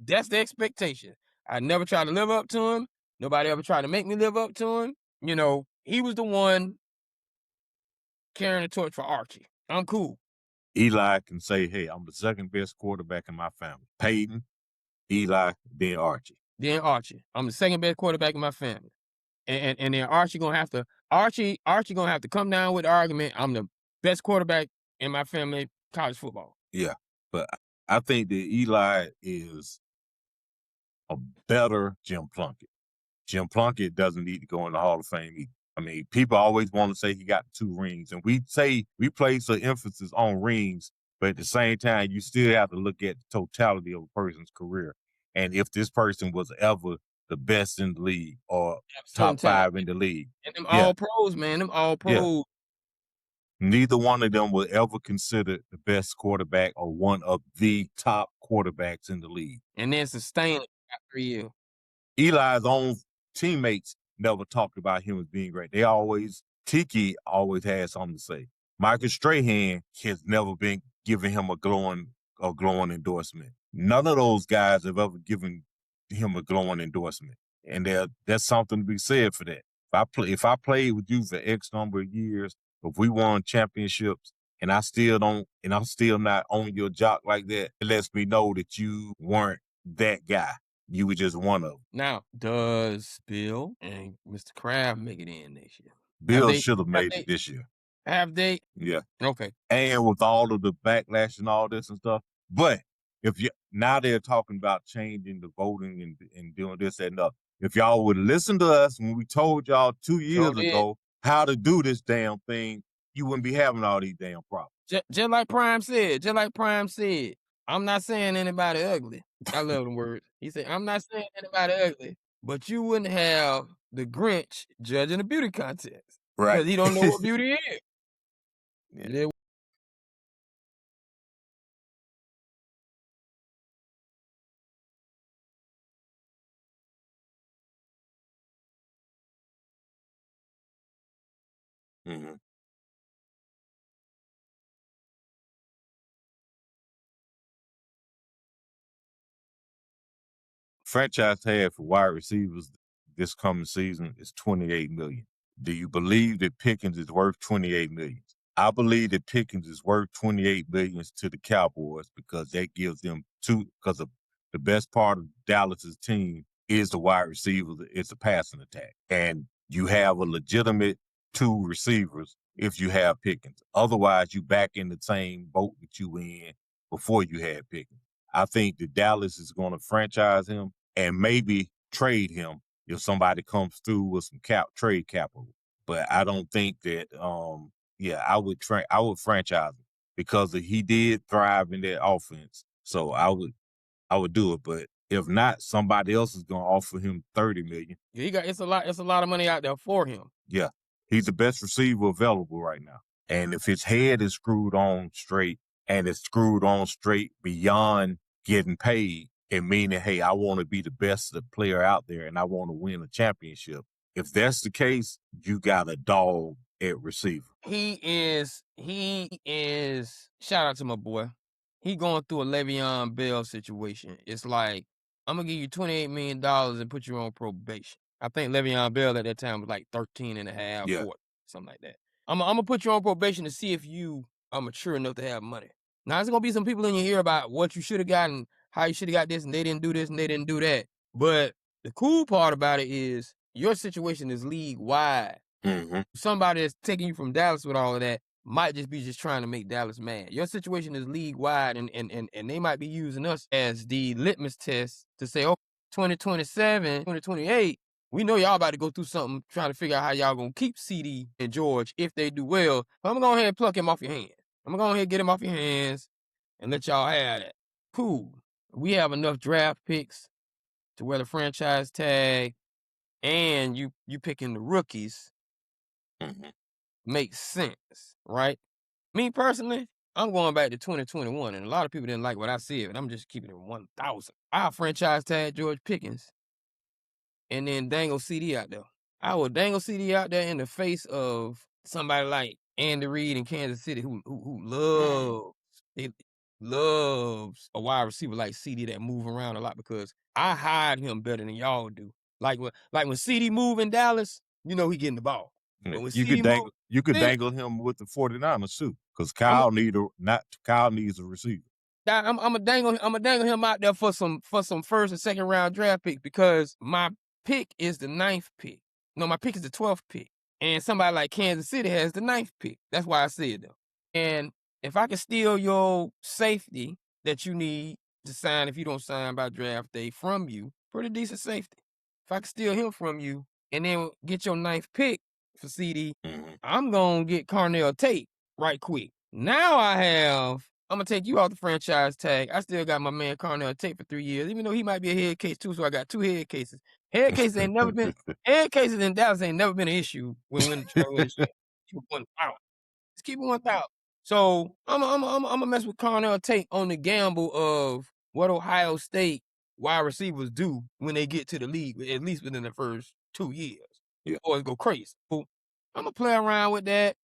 That's the expectation. I never tried to live up to him. Nobody ever tried to make me live up to him. You know, he was the one carrying the torch for Archie. I'm cool. Eli can say, hey, I'm the second best quarterback in my family. Peyton, Eli, then Archie. I'm the second best quarterback in my family. And then Archie gonna have to come down with the argument. I'm the best quarterback in my family college football. Yeah, but I think that Eli is a better Jim Plunkett. Jim Plunkett doesn't need to go in the Hall of Fame either. I mean, people always want to say he got 2 rings, and we place an emphasis on rings, but at the same time, you still have to look at the totality of a person's career, and if this person was ever the best in the league or top 5 in the league. And them all pros, man. Them all pros. Neither one of them was ever considered the best quarterback or one of the top quarterbacks in the league. And then sustain it after you. Eli's own teammates never talked about him as being great. Tiki always had something to say. Michael Strahan has never been giving him a glowing endorsement. None of those guys have ever given him a glowing endorsement. And there's something to be said for that. If I played with you for X number of years, if we won championships and I'm still not on your jock like that, it lets me know that you weren't that guy. You were just one of them. Now, does Bill and Mr. Kraft make it in next year? Bill should have made it this year. Have they? Yeah. Okay. And with all of the backlash and all this and stuff. But now they're talking about changing the voting and doing this and that. If y'all would listen to us when we told y'all 2 years ago how to do this damn thing, you wouldn't be having all these damn problems. Just like Prime said, I'm not saying anybody ugly. I love them words. He said, I'm not saying anybody ugly, but you wouldn't have the Grinch judging a beauty contest. Right. Because he don't know what beauty is. Yeah. Mm-hmm. franchise tag for wide receivers this coming season is $28 million. Do you believe that Pickens is worth $28 million? I believe that Pickens is worth $28 million to the Cowboys because that gives them because the best part of Dallas's team is the wide receivers, it's a passing attack. And you have a legitimate two receivers if you have Pickens. Otherwise, you back in the same boat that you in before you had Pickens. I think that Dallas is going to franchise him and maybe trade him if somebody comes through with some trade capital. But I don't think that I would franchise him because he did thrive in that offense. So I would do it. But if not, somebody else is gonna offer him $30 million. Yeah, it's a lot of money out there for him. Yeah. He's the best receiver available right now. And if his head is screwed on straight and it's screwed on straight beyond getting paid and meaning, hey, I want to be the best player out there and I want to win a championship. If that's the case, you got a dog at receiver. He is, shout out to my boy. He going through a Le'Veon Bell situation. It's like, I'm going to give you $28 million and put you on probation. I think Le'Veon Bell at that time was like 13 and a half, 14, something like that. I'm going to put you on probation to see if you are mature enough to have money. Now, there's going to be some people in your ear about what you should have gotten, how you should have got this, and they didn't do this, and they didn't do that. But the cool part about it is your situation is league-wide. Mm-hmm. Somebody that's taking you from Dallas with all of that might just be trying to make Dallas mad. Your situation is league-wide, and they might be using us as the litmus test to say, oh, 2027, 2028, we know y'all about to go through something trying to figure out how y'all going to keep CD and George if they do well. I'm going to go ahead and pluck him off your hands. I'm going to go ahead and get him off your hands and let y'all have that. Cool. We have enough draft picks to wear the franchise tag, and you picking the rookies. Mm-hmm. Makes sense, right? Me personally, I'm going back to 2021, and a lot of people didn't like what I said, but I'm just keeping it 1,000. I'll franchise tag George Pickens and then dangle CD out there. I will dangle CD out there in the face of somebody like Andy Reid in Kansas City who loves a wide receiver like CD that move around a lot because I hide him better than y'all do. Like when CD move in Dallas, you know he getting the ball. Yeah. You could dangle him with the 49ers too, because Kyle needs a receiver. I'm gonna dangle him out there for some first and second round draft picks because my pick is the 9th pick. No, my pick is the 12th pick. And somebody like Kansas City has the 9th pick. That's why I said though. And if I can steal your safety that you need to sign if you don't sign by draft day from you, pretty decent safety. If I can steal him from you and then get your 9th pick for CD, I'm gonna get Carnell Tate right quick. Now I'm gonna take you off the franchise tag. I still got my man Carnell Tate for 3 years, even though he might be a head case too, so I got 2 head cases. Head cases in Dallas ain't never been an issue when trying to win shit. Keep it 1,000. Let's keep it 1,000. So I'm gonna mess with Carnell Tate on the gamble of what Ohio State wide receivers do when they get to the league, at least within the first 2 years. Yeah. Boys go crazy. So I'm gonna play around with that.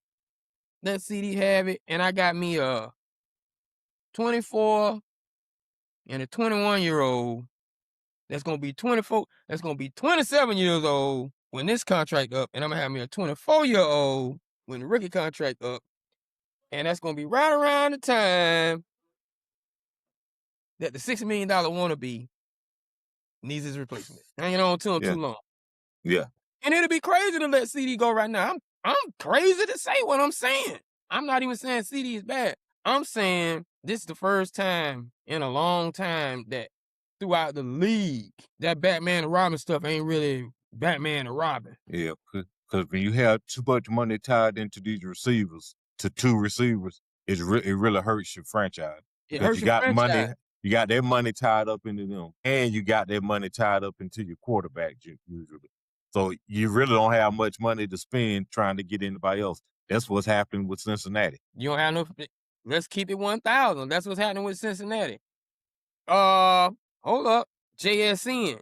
Let CD have it, and I got me a 24 and a 21-year-old that's gonna be 24. That's gonna be 27 years old when this contract up, and I'm gonna have me a 24-year-old when the rookie contract up, and that's gonna be right around the time that the $6 million wannabe needs his replacement. Hanging on to him too long. Yeah. And it'll be crazy to let CD go right now. I'm crazy to say what I'm saying. I'm not even saying CD is bad. I'm saying this is the first time in a long time that throughout the league, that Batman and Robin stuff ain't really Batman and Robin. Yeah, because when you have too much money tied into these receivers, to two receivers, it really hurts your franchise. It hurts your franchise. You got that money tied up into them, and you got that money tied up into your quarterback usually. So you really don't have much money to spend trying to get anybody else. That's what's happening with Cincinnati. You don't have no. Let's keep it 1,000. That's what's happening with Cincinnati. Hold up, JSN.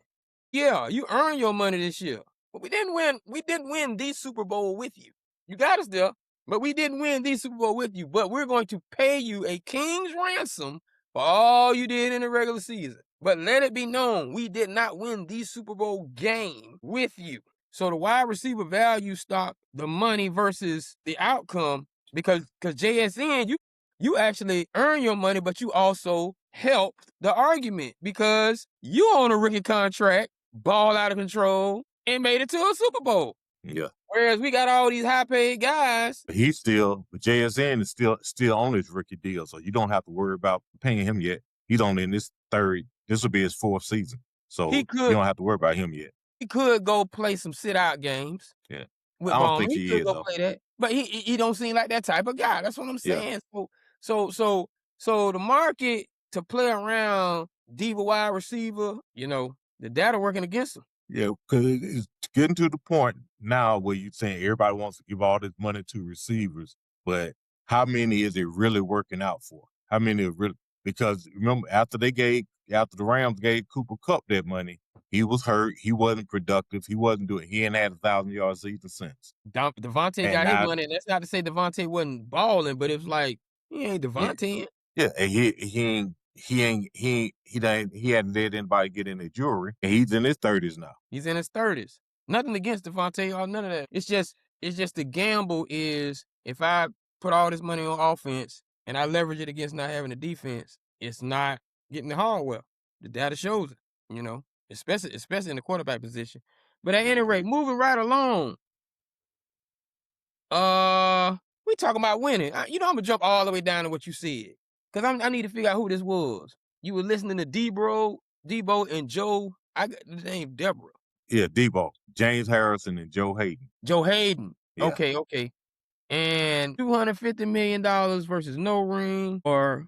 Yeah, you earned your money this year, but we didn't win. We didn't win the Super Bowl with you. You got us there, but we didn't win the Super Bowl with you. But we're going to pay you a king's ransom for all you did in the regular season. But let it be known, we did not win the Super Bowl game with you. So the wide receiver value stock the money versus the outcome because JSN, you actually earn your money, but you also helped the argument because you on a rookie contract, ball out of control, and made it to a Super Bowl. Yeah. Whereas we got all these high paid guys. But JSN is still on his rookie deal, so you don't have to worry about paying him yet. He's only in this will be his 4th season. So you don't have to worry about him yet. He could go play some sit out games. Yeah. With I don't Ballmer. think He he could is go though. play that. But he don't seem like that type of guy. That's what I'm saying. Yeah. So the market to play around diva wide receiver, the data working against him. Yeah, because it's getting to the point now where you're saying everybody wants to give all this money to receivers, but how many is it really working out for? How many are really? Because remember, after the Rams gave Cooper Kupp that money, he was hurt. He wasn't productive. He ain't had 1,000-yard season since. Devontae got his money. And that's not to say Devontae wasn't balling, but it was like he ain't Devontae. Yeah, and he hadn't let anybody get in their jewelry, and he's in his 30s now. He's in his 30s. Nothing against Devontae or none of that. It's just the gamble is if I put all this money on offense and I leverage it against not having a defense, it's not getting the hardware. The data shows it, especially in the quarterback position. But at any rate, moving right along. We talking about winning. I'm gonna jump all the way down to what you said. Cause I need to figure out who this was. You were listening to Debo and Joe. I got the name Deborah. Yeah, Debo, James Harrison, and Joe Hayden. Joe Hayden. Yeah. Okay. And $250 million versus no ring, or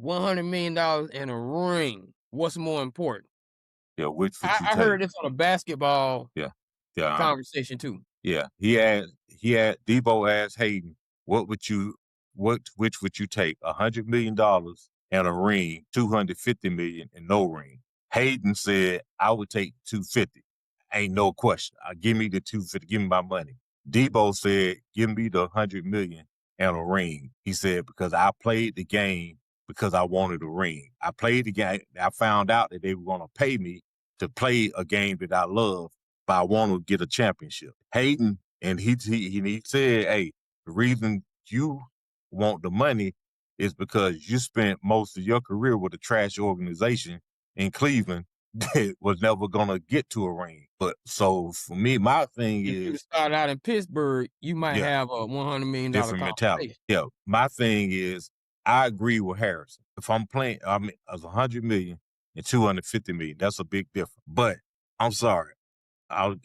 $100 million and a ring. What's more important? Yeah, which would you take? I heard this on a basketball conversation too. Yeah, he had Debo asked Hayden, which would you take? $100 million and a ring, $250 million and no ring. Hayden said, I would take 250. Ain't no question. Give me the 250. Give me my money. Debo said, give me the $100 million and a ring. He said, because I played the game because I wanted a ring. I played the game. I found out that they were going to pay me to play a game that I love, but I want to get a championship. Hayden, and he said, hey, the reason you want the money is because you spent most of your career with a trash organization in Cleveland that was never going to get to a ring. But so for me, my thing if is, you started out in Pittsburgh, you might have a $100 million different mentality. Yeah, my thing is, I agree with Harrison. If I'm playing, as $100 million and $250 million, that's a big difference. But I'm sorry, I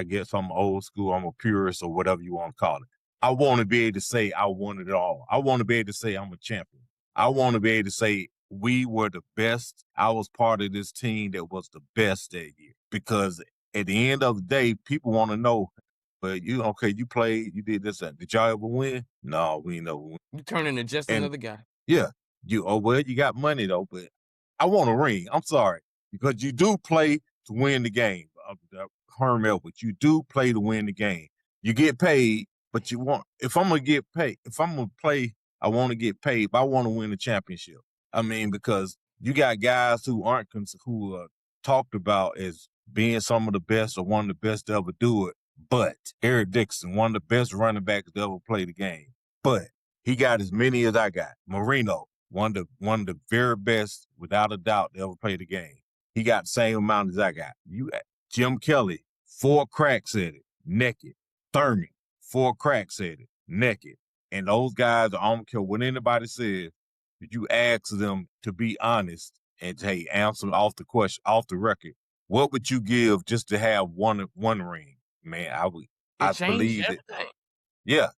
guess I'm old school. I'm a purist or whatever you want to call it. I want to be able to say I won it all. I want to be able to say I'm a champion. I want to be able to say we were the best. I was part of this team that was the best that year. Because at the end of the day, people want to know, but you played, you did this. Did y'all ever win? No, we never win. You turn into just another guy. Yeah. You got money though, but I want a ring. I'm sorry. Because you do play to win the game. Herm Edwards, you do play to win the game. You get paid, but if I'm going to play, I want to get paid, but I want to win the championship. I mean, because you got guys who who are talked about as being some of the best or one of the best to ever do it. But Eric Dixon, one of the best running backs to ever play the game. But he got as many as I got. Marino, one of the very best, without a doubt, to ever play the game. He got the same amount as I got. Jim Kelly, 4 cracks at it, naked. Thurman, 4 cracks at it, naked. And those guys, I don't care what anybody says, if you ask them to be honest and hey, answer off the record, what would you give just to have one ring? Man, I believe it. Yeah.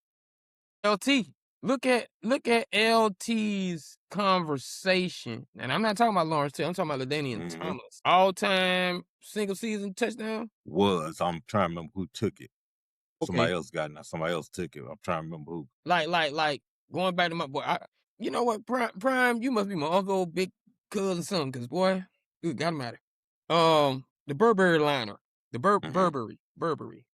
LT, look at LT's conversation. And I'm not talking about Lawrence Taylor. I'm talking about LaDainian Thomas. All-time single season touchdown? I'm trying to remember who took it. Somebody else got it now. Somebody else took it. I'm trying to remember who. Like going back to my boy. You know what, Prime, you must be my uncle, big cousin, something, because boy, good God almighty. The Burberry liner. The Burberry.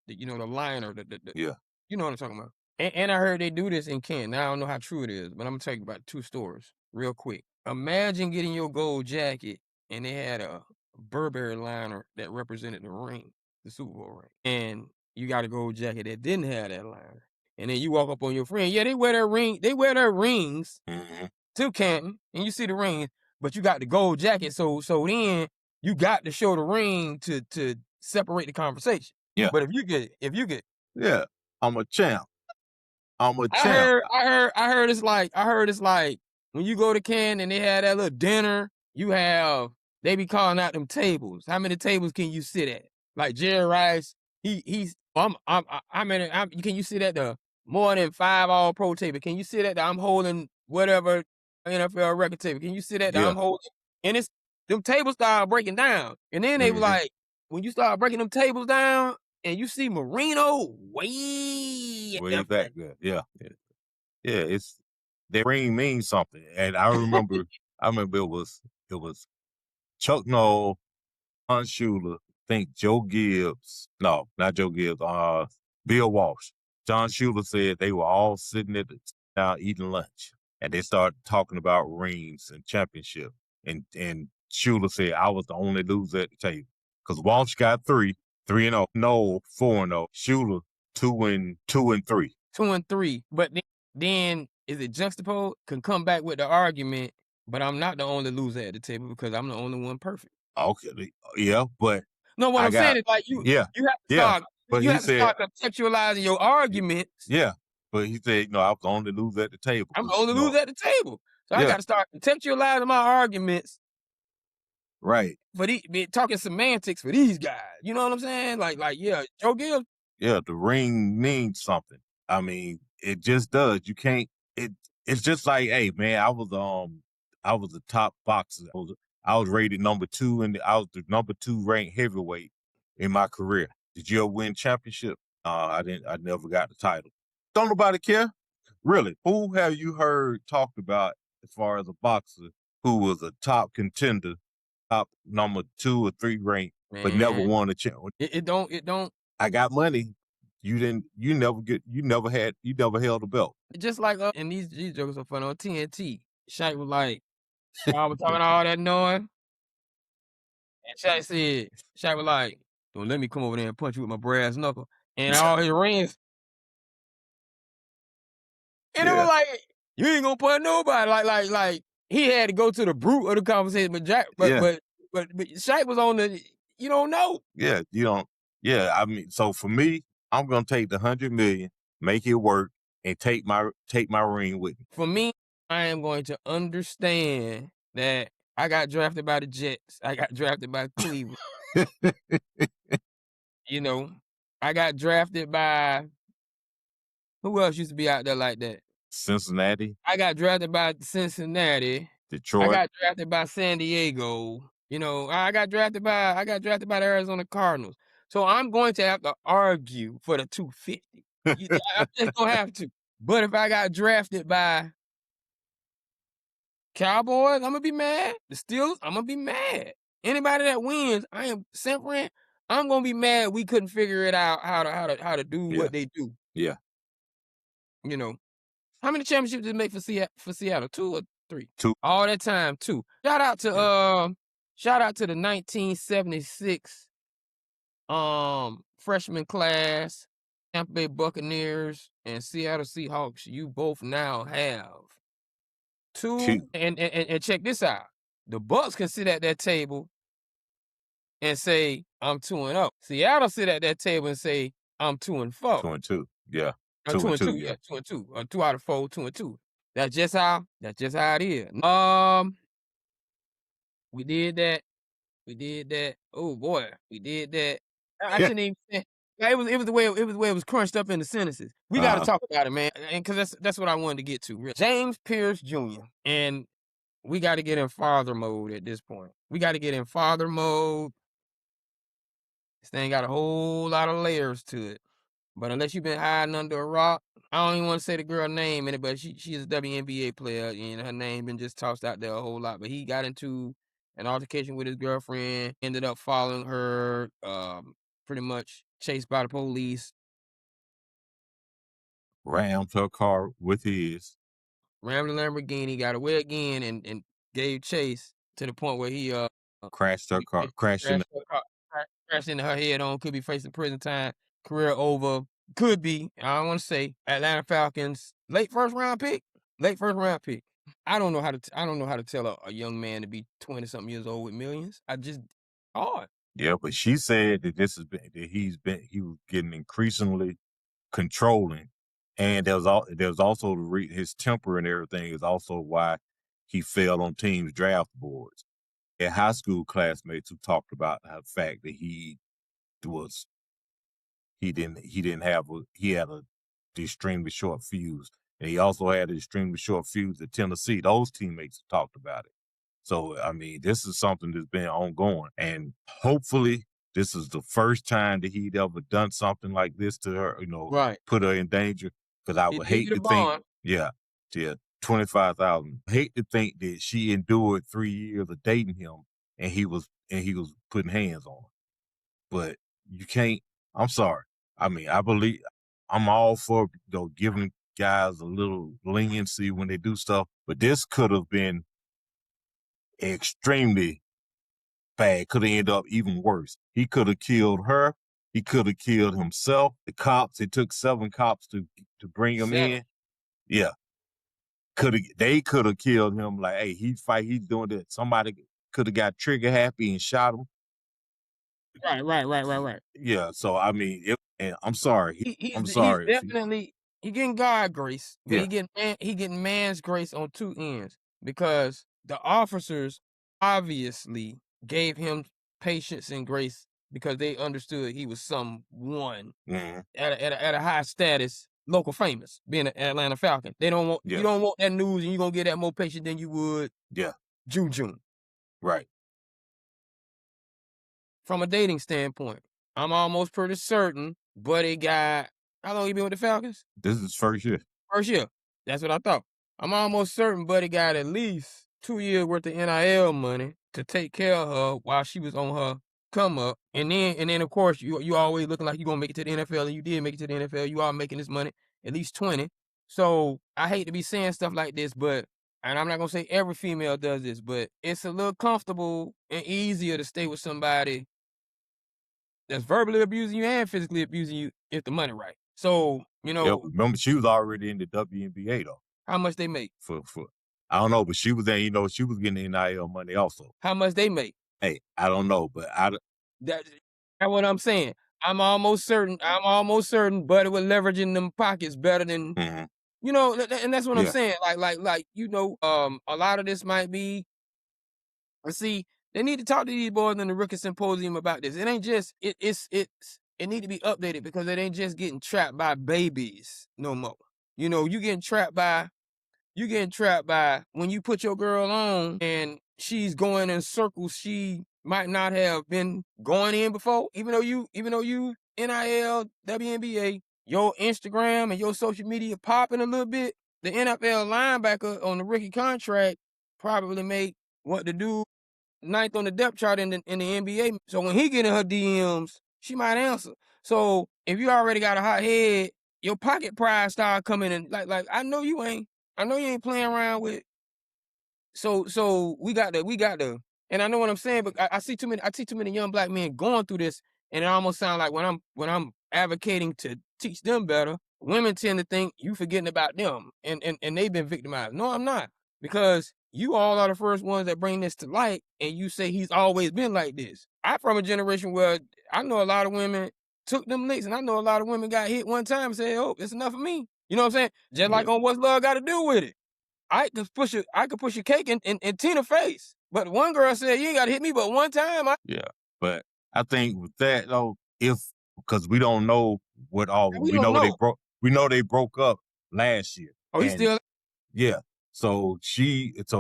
The liner. Yeah. You know what I'm talking about. And I heard they do this in Kent. Now I don't know how true it is, but I'm gonna tell you about 2 stories real quick. Imagine getting your gold jacket and they had a Burberry liner that represented the ring, the Super Bowl ring, and you got a gold jacket that didn't have that liner. And then you walk up on your friend, yeah, they wear their rings to Canton, and you see the ring, but you got the gold jacket, so then you got to show the ring to separate the conversation. Yeah. But if you get Yeah, I'm a champ. I'm a champ. I heard it's like when you go to Canton and they have that little dinner, they be calling out them tables. How many tables can you sit at? Like Jerry Rice, can you sit at the more than 5 all pro table? Can you sit at the I'm holding whatever NFL record table? Can you sit at the Yeah. I'm holding? And it's them tables start breaking down. And then they were like, when you start breaking them tables down and you see Marino way back there. Yeah. It's that ring means something. And I remember it was Chuck Noll, Hunt Schuler, think Joe Gibbs. No, not Joe Gibbs. Bill Walsh. John Schuler said they were all sitting at the down eating lunch, and they started talking about rings and championship. And Schuler said I was the only loser at the table because Walsh got 3-0, Noll 4-0, Schuler 2-3. 2-3. But then is it juxtaposed? Can come back with the argument, but I'm not the only loser at the table because I'm the only one perfect. Okay, yeah, but no, what I'm saying is like you have to start contextualizing your arguments. Yeah, but he said, I was the only loser at the table. I'm the only loser at the table, so I got to start contextualizing my arguments. Right. For talking semantics for these guys, you know what I'm saying? Like yeah, Joe Gibbs. Yeah, the ring means something. I mean, it just does. You can't. It's just like, hey man, I was a top boxer. I was rated number 2, and I was the number 2 ranked heavyweight in my career. Did you ever win championship? I didn't. I never got the title. Don't nobody care, really. Who have you heard talked about as far as a boxer who was a top contender, top number 2 or 3 ranked, but never won a championship? It don't. I got money. You never held a belt. Just like and these jokers are fun on TNT. Shaq was like, I was talking all that noise. And Shaq was like, don't let me come over there and punch you with my brass knuckle. And all his rings. And it was like, you ain't gonna punch nobody. Like he had to go to the brute of the conversation, but Shaq was on the, you don't know. Yeah, you don't. Yeah, I mean, so for me, I'm gonna take the $100 million, make it work, and take my ring with me. For me, I am going to understand that I got drafted by the Jets. I got drafted by Cleveland. I got drafted by who else used to be out there like that? Cincinnati. I got drafted by Cincinnati. Detroit. I got drafted by San Diego. I got drafted by the Arizona Cardinals. So I'm going to have to argue for the 250. I'm just gonna have to. But if I got drafted by Cowboys, I'm gonna be mad. The Steelers, I'm gonna be mad. Anybody that wins, I am simpering. I'm gonna be mad. We couldn't figure it out how to do what they do. Yeah. How many championships did it make for Seattle? 2 or 3? 2. All that time, 2. Shout out to the 1976 freshman class, Tampa Bay Buccaneers and Seattle Seahawks. You both now have 2. And check this out. The Bucs can sit at that table and say, I'm 2-0. Seattle sit at that table and say, I'm 2-4. 2-2. Yeah. 2-2. Yeah, 2-2. 2 out of 4, 2-2. That's just how it is. We did that. Oh boy, we did that. I shouldn't even say. It was the way it was crunched up in the sentences. We got to talk about it, man, and because that's what I wanted to get to. Really. James Pierce Jr. and we got to get in father mode at this point. We got to get in father mode. This thing got a whole lot of layers to it. But unless you've been hiding under a rock, I don't even want to say the girl name in it, but she's a WNBA player, and her name been just tossed out there a whole lot. But he got into an altercation with his girlfriend, ended up following her, pretty much chased by the police. Rammed her car with his. Rammed the Lamborghini, got away again, and gave chase to the point where he crashed her car, crashed her car, crashed into her head on. Could be facing prison time. Career over. Could be. I don't want to say Atlanta Falcons late first round pick. Late first round pick. I don't know how to. I don't know how to tell a young man to be 20-something years old with millions. I just hard. Yeah, but she said that he was getting increasingly controlling, and there was also his temper and everything is also why he fell on teams' draft boards. And high school classmates who talked about the fact that was he had a extremely short fuse, and he also had an extremely short fuse at Tennessee. Those teammates talked about it. So I mean, this is something that's been ongoing, and hopefully this is the first time that he'd ever done something like this to her. Right. Put her in danger. Because I It would gave hate you the to think, bond. yeah, 25,000. Hate to think that she endured 3 years of dating him, and he was putting hands on her. But you can't. I'm sorry. I mean, I'm all for giving guys a little leniency when they do stuff, but this could have been extremely bad. Could have ended up even worse. He could have killed her. He could have killed himself. The cops. It took 7 cops to bring him 7. in. Yeah, they could have killed him. Like, hey, he's doing that. Somebody could have got trigger happy and shot him. Right. Yeah. So I mean, and I'm sorry. I'm He's sorry. definitely he getting God grace, but Yeah. he getting man's grace on 2 ends because the officers obviously gave him patience and grace because they understood he was someone Mhm. at a high status, local famous, being an Atlanta Falcon. They don't want Yeah. you don't want that news, and you're gonna get that more patient than you would Yeah. June. Right. From a dating standpoint, I'm almost pretty certain Buddy got how long you been with the Falcons? This is first year. First year. That's what I thought. I'm almost certain Buddy got at least 2 years worth of NIL money to take care of her while she was on her come up. And then of course you always looking like you're gonna make it to the NFL, and you did make it to the NFL. You are making this money, at least 20. So I hate to be saying stuff like this, but and I'm not gonna say every female does this, but it's a little comfortable and easier to stay with somebody that's verbally abusing you and physically abusing you if the money right. So, Yep. Remember, she was already in the WNBA though. how much they make? For I don't know, but she was there. She was getting NIL money also. How much they make? Hey, I don't know, but That's what I'm saying. I'm almost certain Buddy was leveraging them pockets better than Mhm. and that's what I'm Yeah. saying. A lot of this might be. See, they need to talk to these boys in the rookie symposium about this. It ain't just it need to be updated because it ain't just getting trapped by babies no more. You getting trapped by when you put your girl on and she's going in circles she might not have been going in before. Even though you NIL, WNBA, your Instagram and your social media popping a little bit, the NFL linebacker on the rookie contract probably make what the dude ninth on the depth chart in the NBA. So when he get in her DMs, she might answer. So if you already got a hot head, your pocket pride start coming in. Like I know you ain't playing around with. So we got the, and I know what I'm saying, but I see too many young black men going through this, and it almost sounds like when I'm advocating to teach them better, women tend to think you forgetting about them, and they've been victimized. No, I'm not, because you all are the first ones that bring this to light, and you say he's always been like this. I'm from a generation where I know a lot of women took them licks, and I know a lot of women got hit one time and said, "Oh, it's enough of me." You know what I'm saying? Just like on What's Love Got to Do with It. I could push a cake in Tina's face. But one girl said, "You ain't gotta hit me but one time." Yeah. But I think with that though, because we don't know what all We don't know. we know they broke up last year. Oh, he's still. Yeah. So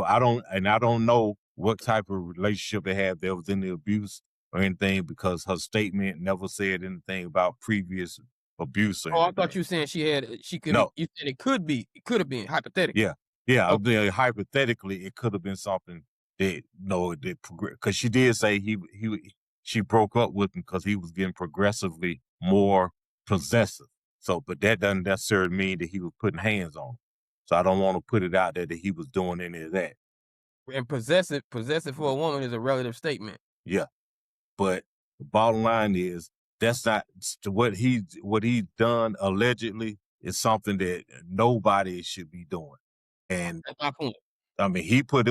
I don't know what type of relationship they have. There was any abuse or anything, because her statement never said anything about previous abuse or Oh, I anything. thought you were saying she could No. be. You said it could have been hypothetical. Yeah. Yeah. Okay. Hypothetically, it could have been something that because she did say she broke up with him because he was getting progressively more possessive. So, but that doesn't necessarily mean that he was putting hands on her. So I don't want to put it out there that he was doing any of that. And possessive for a woman is a relative statement. Yeah, but the bottom line is that's not what he's done allegedly is something that nobody should be doing. And That's my point. I mean, he put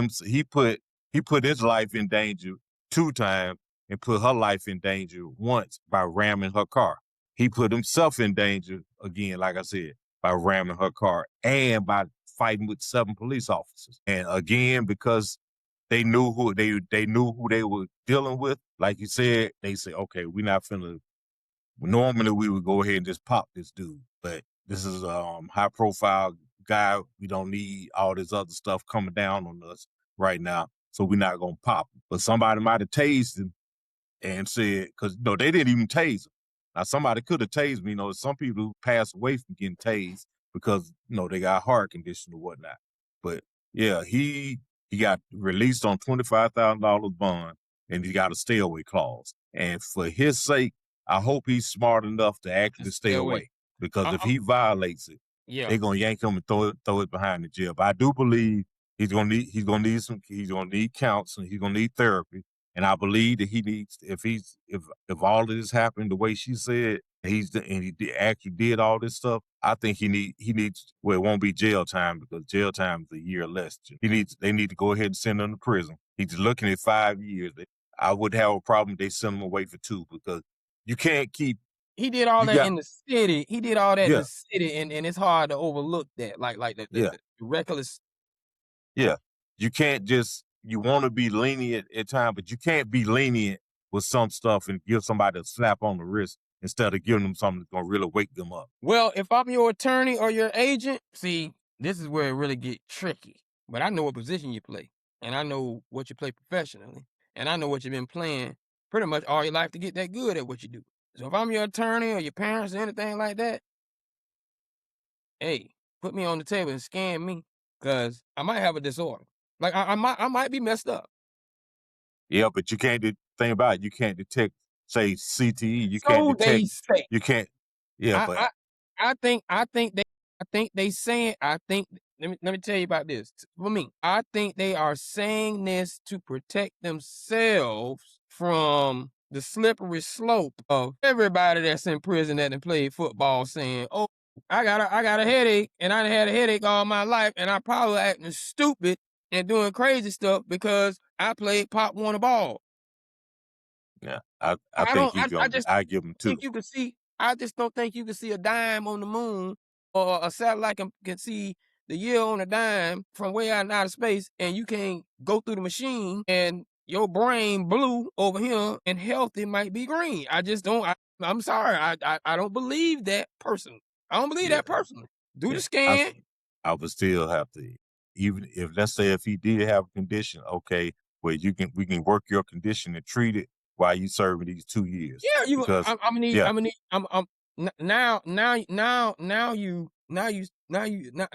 his life in danger 2 times and put her life in danger once by ramming her car. He put himself in danger again, like I said, by ramming her car and by fighting with 7 police officers. And again, because they knew who they were dealing with. Like you said, they said, okay, we're not finna. Normally, we would go ahead and just pop this dude, but this is a high profile guy. We don't need all this other stuff coming down on us right now, so we're not gonna pop him. But somebody might have tased him and said, because no, they didn't even tase him. Now somebody could have tased me. Some people who pass away from getting tased because they got heart condition or whatnot. But yeah, he got released on $25,000 bond, and he got a stay away clause. And for his sake, I hope he's smart enough to actually stay away. Because if he violates it, yeah, they're gonna yank him and throw it behind the jail. But I do believe he's gonna need counseling. He's gonna need therapy. And I believe that he needs, if all of this happened the way she said, and actually did all this stuff, I think he needs, well, it won't be jail time because jail time is a year less. They need to go ahead and send him to prison. He's looking at 5 years. I would have a problem if they send him away for 2 because you can't keep. He did all that in the city. He did all that in Yeah. the city, and it's hard to overlook that. Like the reckless. Yeah. You can't just, you want to be lenient at times, but you can't be lenient with some stuff and give somebody a slap on the wrist instead of giving them something that's gonna really wake them up. Well, if I'm your attorney or your agent, see, this is where it really get tricky. But I know what position you play, and I know what you play professionally, and I know what you've been playing pretty much all your life to get that good at what you do. So if I'm your attorney or your parents or anything like that, hey, put me on the table and scan me, cause I might have a disorder. Like I might be messed up. Yeah, but you can't think about it. You can't detect, say, CTE. You can't So they detect. say. You can't. Yeah, I but I I think they saying, let me tell you about this. For me, I think they are saying this to protect themselves from the slippery slope of everybody that's in prison that done played football saying, "Oh, I got a headache, and I done had a headache all my life, and I probably acting stupid and doing crazy stuff because I played pop warner ball." yeah, I I think don't. he's I gonna. just I give him 2. think you can see. I just don't think you can see a dime on the moon, or a satellite can see the year on a dime from way out in outer space, and you can't go through the machine, and your brain blue over here and healthy might be green. I just don't. I'm sorry. I don't believe that personally. I don't believe Yeah, that personally. Do the yeah. scan. I would still have to, even if, let's say, if he did have a condition, okay, where we can work your condition and treat it while you serving these 2 years. Yeah, you. Because I'm gonna need. yeah, I'm gonna need. I'm now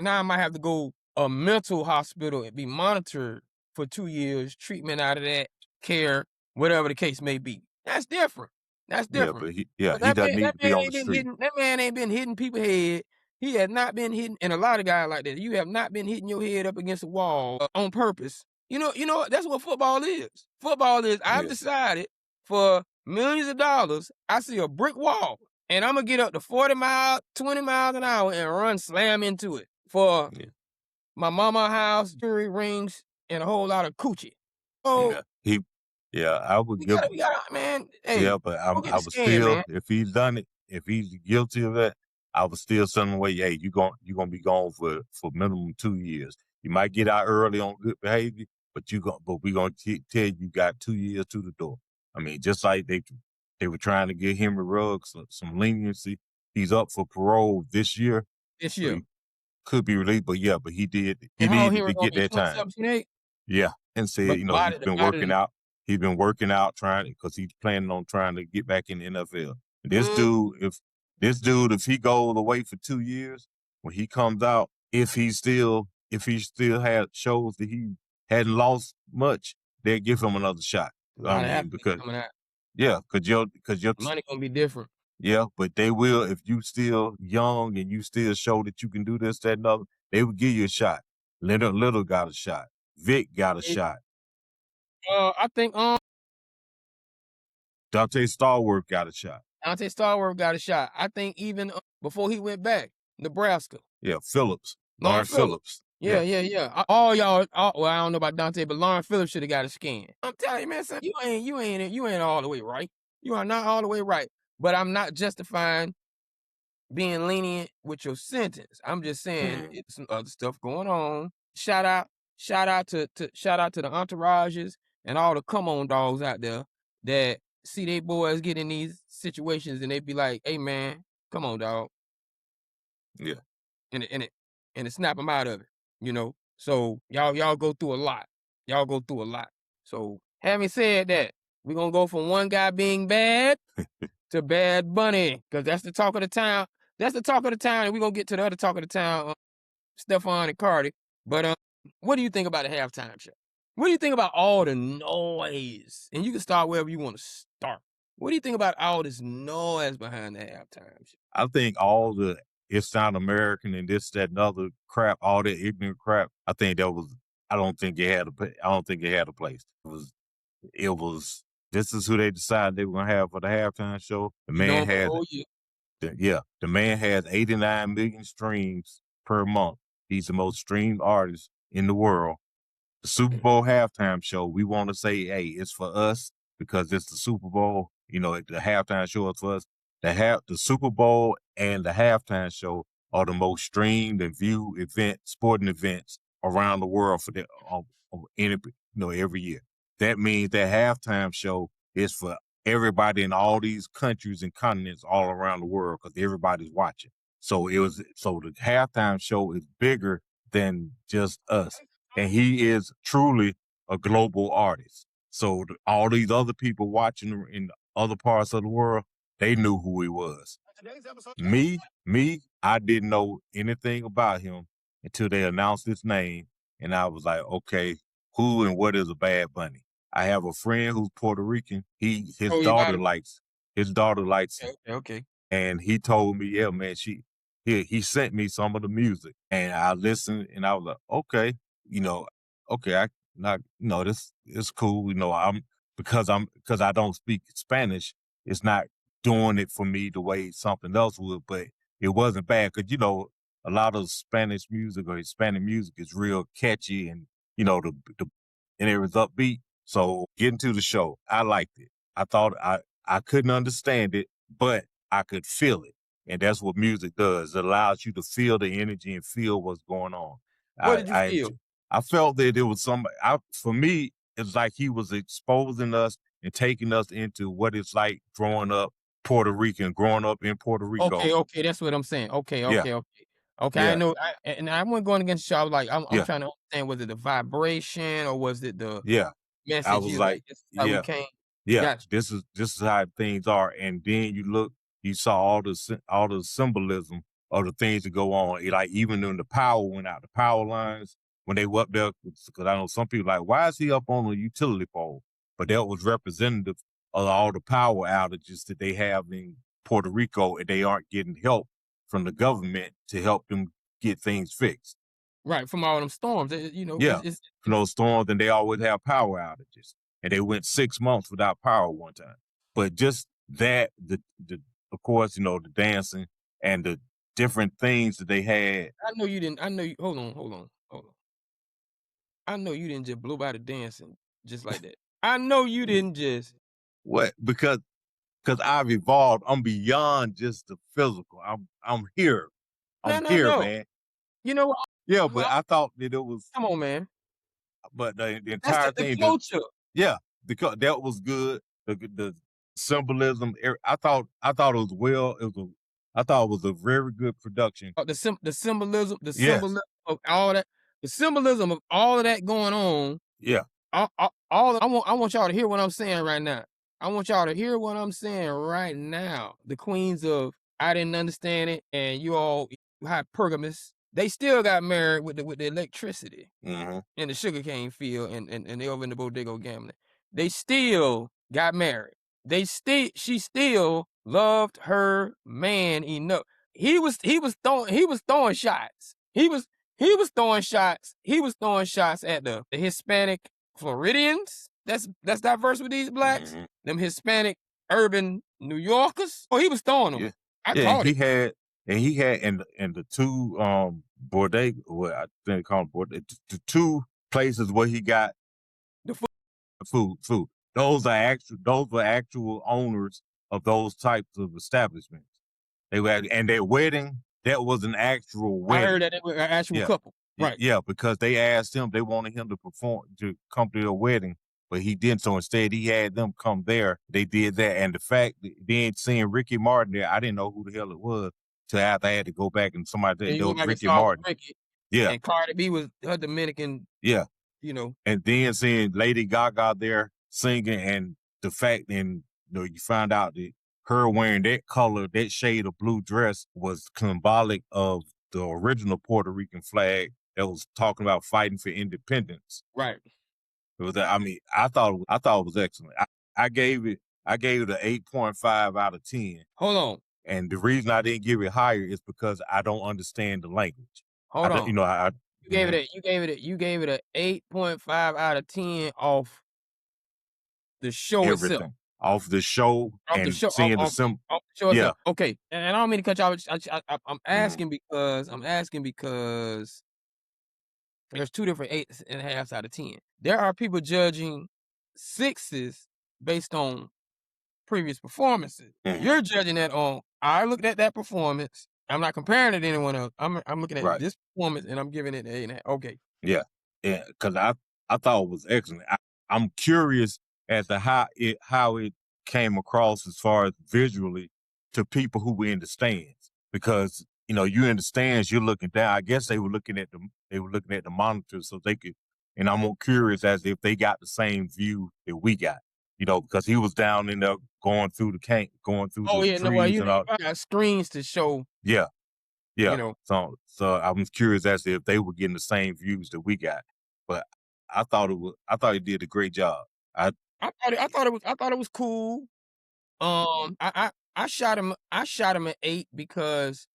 I might have to go a mental hospital and be monitored for 2 years, treatment out of that, care, whatever the case may be. That's different. That's yeah, different. but But he doesn't need to be on the street. that man ain't been hitting people's head. He has not been hitting, and a lot of guys like that. You have not been hitting your head up against a wall on purpose. That's what football is. Football is, I've Yeah, decided, for millions of dollars, I see a brick wall, and I'm gonna get up to 40 miles, 20 miles an hour and run slam into it for yeah, my mama house, jewelry, rings, and a whole lot of coochie. Oh, yeah. I would give. we gotta, man. Yeah, Hey, but go get I the would scan, still, man. if he's done it, if he's guilty of that, I would still send him away. Hey, you gonna be gone for minimum 2 years. You might get out early on good behavior, but we gonna tell you got 2 years to the door. I mean, just like they were trying to get Henry Ruggs some leniency. He's up for parole this year, This so year. he could be released. But yeah, but he And how old needed Henry to gonna get be? that time. 27, 28? Yeah, and said, But he's been working out. He's been working out trying, because he's planning on trying to get back in the NFL. This Mm, dude, if he goes away for 2 years, when he comes out, if he still had shows that he hadn't lost much, they'll give him another shot. a I lot of mean, athletes because coming out. because your Money gonna be different. yeah, but they will, if you still young and you still show that you can do this, that, and other, they will give you a shot. Little got a shot. Vic got a shot. I think Dante Stallworth got a shot. Dante Stallworth got a shot. I think even before he went back, Nebraska. Yeah, Phillips. Lauren Phillips. Yeah. All y'all, well, I don't know about Dante, but Lauren Phillips should have got a scan. I'm telling you, man, son, you ain't all the way right. You are not all the way right. But I'm not justifying being lenient with your sentence. I'm just saying it's some other stuff going on. Shout out to the entourages and all the come on dogs out there that see they boys get in these situations and they be like, "Hey man, come on, dog." Yeah. And it snap them out of it, you know. So y'all go through a lot. Y'all go through a lot. So having said that, we're gonna go from one guy being bad to Bad Bunny, because that's the talk of the town. That's the talk of the town, and we're gonna get to the other talk of the town, Stephon and Cardi. But what do you think about the halftime show? What do you think about all the noise? And you can start wherever you want to start. What do you think about all this noise behind the halftime show? I think all the "It's Not American" and this, that, and other crap, all that ignorant crap, I don't think it had a place. It was this is who they decided they were gonna have for the halftime show. The man has 89 million streams per month. He's the most streamed artist in the world. The Super Bowl halftime show, we want to say, hey, it's for us because it's the Super Bowl. You know, the halftime show is for us. The Super Bowl and the halftime show are the most streamed and viewed sporting events around the world for every year. That means that halftime show is for everybody in all these countries and continents all around the world because everybody's watching. So the halftime show is bigger than just us. And he is truly a global artist. So all these other people watching in other parts of the world, they knew who he was. Me, I didn't know anything about him until they announced his name. And I was like, okay, who and what is a Bad Bunny? I have a friend who's Puerto Rican. His daughter likes him. Okay. And he told me, yeah, man, he sent me some of the music and I listened and I was like, okay, this is cool. Because I don't speak Spanish, it's not doing it for me the way something else would, but it wasn't bad. Cause a lot of Spanish music or Hispanic music is real catchy and, and it was upbeat. So getting to the show, I liked it. I thought I couldn't understand it, but I could feel it. And that's what music does. It allows you to feel the energy and feel what's going on. What did you feel? I felt that it was for me, it's like he was exposing us and taking us into what it's like growing up growing up in Puerto Rico. Okay, that's what I'm saying. Okay. Okay, yeah. I know, and I wasn't going against you. I was like, I'm trying to understand, was it the vibration or was it the message? I was like, this is how we came. Yeah, gotcha. This is how things are. And then you saw all the symbolism of the things that go on. Like even when the power went out, the power lines, when they were up there, because I know some people like, why is he up on the utility pole? But that was representative of all the power outages that they have in Puerto Rico, and they aren't getting help from the government to help them get things fixed. Right, from all them storms, from those storms, and they always have power outages. And they went 6 months without power one time. But just that, of course, the dancing and the different things that they had. Hold on. I know you didn't just blow by the dancing just like that. I know you didn't just. What? Because I've evolved. I'm beyond just the physical. I'm here. I'm here, man. You know what? Yeah, but I thought that it was. Come on, man. But the entire thing. The culture. Because that was good. The symbolism. I thought it was I thought it was a very good production. The symbolism of all that. The symbolism of all of that going on. Yeah. I want y'all to hear what I'm saying right now. I want y'all to hear what I'm saying right now. The queens of I didn't understand it, and you all hypergamous. They still got married with the electricity in the sugarcane field, and they over in the bodega gambling. They still got married. She still loved her man enough. He was throwing shots. He he was throwing shots. He was throwing shots at the Hispanic Floridians. That's diverse with these blacks. Mhm. Them Hispanic urban New Yorkers. Oh, he was throwing them. Yeah. I Yeah, caught it. he had in the two bodega, what I think they call them bodega, the two places where he got The food. food. Those were actual owners of those types of establishments. They were, and their wedding, that was an actual I wedding. heard that it was an actual Yeah. couple. Right. Yeah, because they asked him, they wanted him to come to their wedding, but he didn't. So instead, he had them come there. They did that, and the fact that then seeing Ricky Martin there, I didn't know who the hell it was till after I had to go back and somebody And said you there go was back and Ricky saw it with Martin. Ricky. Yeah, And Cardi B was her Dominican. yeah. You know. And then seeing Lady Gaga there singing, and the fact, and you find out that her wearing that color, that shade of blue dress was symbolic of the original Puerto Rican flag that was talking about fighting for independence. Right. It was, I mean, I thought it was excellent. I gave it an 8.5 out of 10. Hold on. And the reason I didn't give it higher is because I don't understand the language. Hold on. You know, you gave it a 8.5 out of 10 off the show everything. itself. Off the show and seeing the sim. Off the show Yeah. itself. Okay. And I don't mean to cut you off. I'm asking because there's two different 8.5 out of 10. There are people judging 6s based on previous performances. Mhm. You're judging that on, I looked at that performance. I'm not comparing it to anyone else. I'm looking at this performance and I'm giving it an 8.5. Okay. Yeah. Yeah. Because I thought it was excellent. I'm curious as to how it came across as far as visually to people who were in the stands, because you in the stands, you're looking down. I guess they were looking at the monitors so they could, and I'm more curious as if they got the same view that we got, because he was down in there going through the trees and all. I got screens to show. Yeah. Yeah. So I was curious as to if they were getting the same views that we got, but I thought he did a great job. I thought it was cool. I shot him at 8 because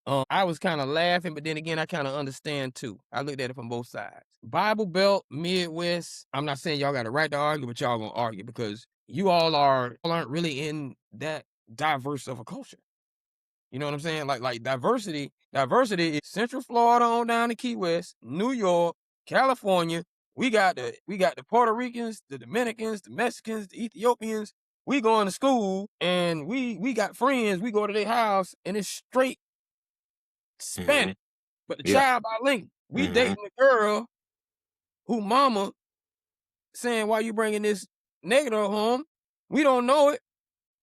I was kind of laughing, but then again, I kind of understand too. I looked at it from both sides. Bible Belt, Midwest. I'm not saying y'all got a right to argue, but y'all gonna argue because you all aren't really in that diverse of a culture. You know what I'm saying? Like diversity is Central Florida on down to Key West, New York, California. We got the Puerto Ricans, the Dominicans, the Mexicans, the Ethiopians. We going to school and we got friends. We go to their house and it's straight Spanish, but the child bilingual. We dating a girl who mama saying, "Why you bringing this negative home?" We don't know it,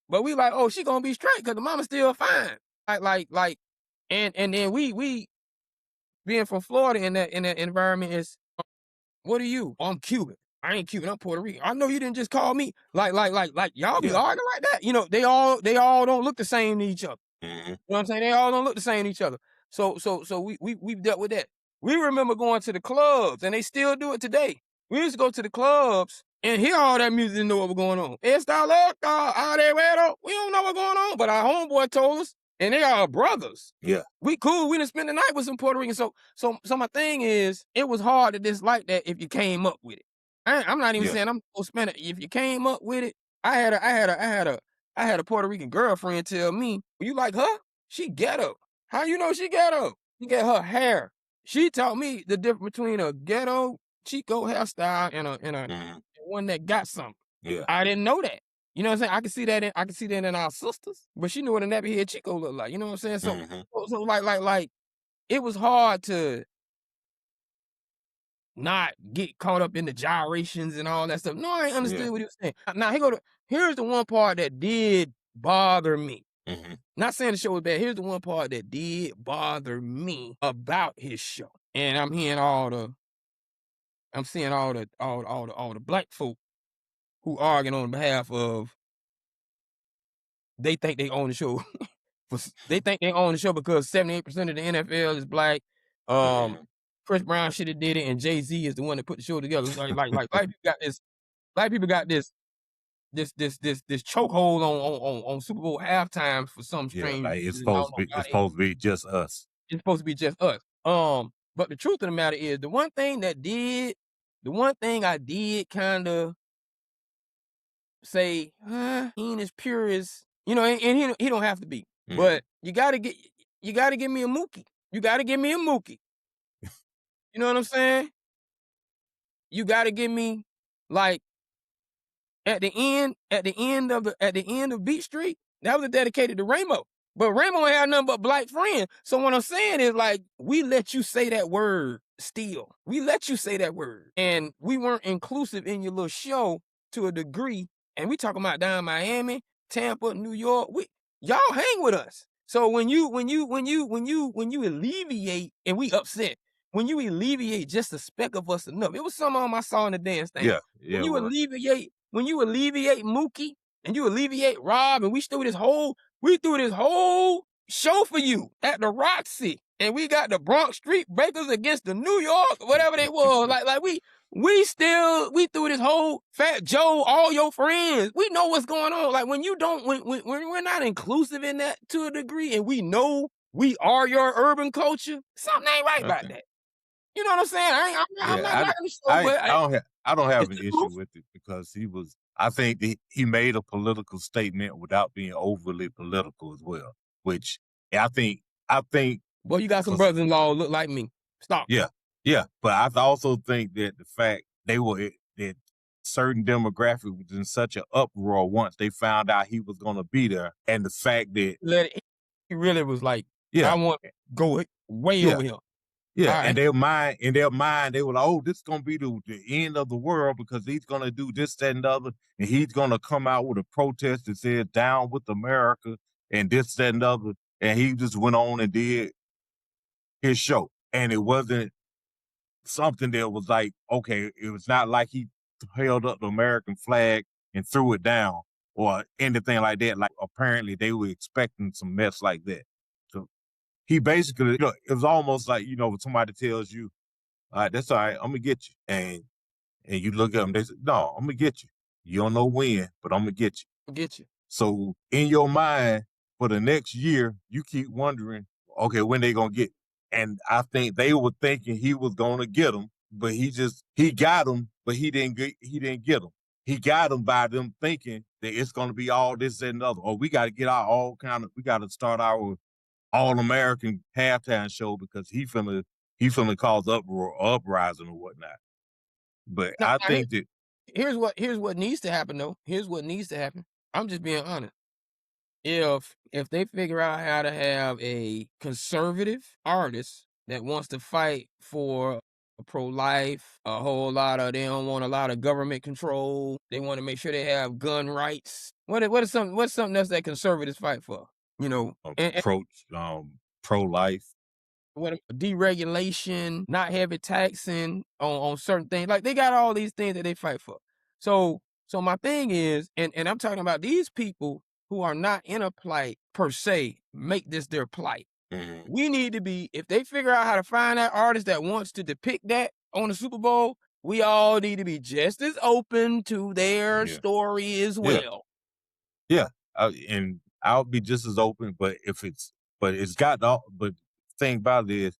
but we like, "Oh, she gonna be straight because the mama still fine." Like, and then we being from Florida in that environment is, what are you? Oh, I'm Cuban. I ain't Cuban. I'm Puerto Rican. I know you didn't just call me like y'all be arguing like that. They all don't look the same to each other. You know what I'm saying? They all don't look the same to each other. So we've dealt with that. We remember going to the clubs, and they still do it today. We used to go to the clubs and hear all that music and know what was going on. Esta loca, areero. We don't know what's going on, but our homeboy told us, and they are brothers. Yeah. We cool. We done spend the night with some Puerto Ricans. So my thing is, it was hard to dislike that if you came up with it. I'm not even saying I'm gonna spend it. If you came up with it, I had a Puerto Rican girlfriend tell me, "You like her? She ghetto." How you know she ghetto? You get her hair. She taught me the difference between a ghetto Chico hairstyle and a one that got something. Yeah. I didn't know that. You know what I'm saying? I can see that in our sisters, but she knew what a nappy head Chico looked like. You know what I'm saying? So like it was hard to not get caught up in the gyrations and all that stuff. No, I ain't understood what he was saying. Now here's the one part that did bother me. Not saying the show was bad. Here's the one part that did bother me about his show. And I'm seeing all the black folk who arguing on behalf of, they think they own the show. They think they own the show because 78% of the NFL is black. Chris Brown should have did it, and Jay-Z is the one that put the show together. Like black people got this chokehold on Super Bowl halftime for some strange. Like it's supposed to be just us. It's supposed to be just us. But the truth of the matter is, the one thing I did kind of say, he ain't as pure as, and he don't have to be. But you gotta give me a Mookie. You gotta give me a Mookie. You know what I'm saying? You gotta give me, like, at the end of Beat Street, that was dedicated to Ramo. But Ramo ain't had nothing but black friends. So what I'm saying is, like, we let you say that word still. We let you say that word. And we weren't inclusive in your little show to a degree. And we talking about down Miami, Tampa, New York. Y'all hang with us. So when you alleviate, and we upset, when you alleviate just a speck of us enough, it was something on my Saw in the Dance thing. When you alleviate Mookie and you alleviate Rob, and we threw this whole show for you at the Roxy, and we got the Bronx Street Breakers against the New York, whatever they was. like we threw this whole Fat Joe, all your friends. We know what's going on. Like, when we're not inclusive in that to a degree, and we know we are your urban culture, something ain't right about that. You know what I'm saying? I'm not knocking the show, but I don't have an issue truth. with it, because I think that he made a political statement without being overly political as well, which I think. Boy, you got some brothers-in-law look like me. Stop. Yeah. But I also think that the fact that certain demographic was in such an uproar once they found out he was going to be there, and the fact that he really was like, I want to go way over here. Yeah, right. And in their mind, they were like, "Oh, this is gonna be the end of the world, because he's gonna do this, that, and the other, and he's gonna come out with a protest that says 'Down with America' and this, that, and the other." And he just went on and did his show, and it wasn't something that was like, okay, it was not like he held up the American flag and threw it down or anything like that. Like, apparently they were expecting some mess like that. So he basically, it was almost like, when somebody tells you, "All right, that's all right, I'm gonna get you," and you look at them, they say, "No, I'm gonna get you. You don't know when, but I'm gonna get you." Get you. So in your mind, for the next year, you keep wondering, okay, when they gonna get you? And I think they were thinking he was gonna get them, but he got them, but he didn't get them. He got them by them thinking that it's gonna be all this and other. Or we got to get we got to start our all-American halftime show, because he finna cause uprising or whatnot. But I think that here's what needs to happen, though. Here's what needs to happen. I'm just being honest. If they figure out how to have a conservative artist that wants to fight for pro-life, they don't want a lot of government control. They want to make sure they have gun rights. What's something else that conservatives fight for? Pro-life. Deregulation, not heavy taxing on certain things. Like, they got all these things that they fight for. So my thing is, and I'm talking about these people who are not in a plight per se, make this their plight. Mm-hmm. We need to be, if they figure out how to find that artist that wants to depict that on the Super Bowl, we all need to be just as open to their story as well. Yeah, and I'll be just as open, but it's got all. But the thing about it is,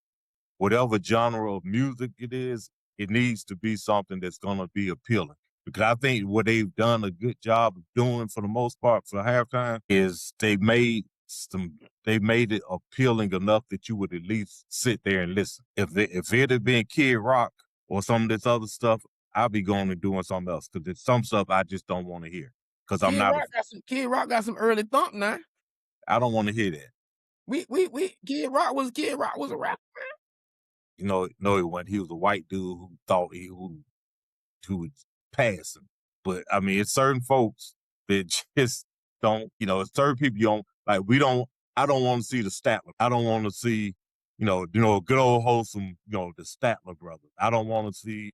whatever genre of music it is, it needs to be something that's gonna be appealing. Because I think what they've done a good job of doing, for the most part, for halftime, is they made it appealing enough that you would at least sit there and listen. If it had been Kid Rock or some of this other stuff, I'd be going and doing something else, because there's some stuff I just don't want to hear. Because I'm not. Kid Rock got some early thump now. I don't want to hear that. Kid Rock was a rapper. No, he wasn't. He was a white dude who thought who was passing. But I mean, it's certain folks that just don't. Certain people you don't like. I don't want to see the Statler. I don't want to see, good old wholesome, the Statler brothers. I don't want to see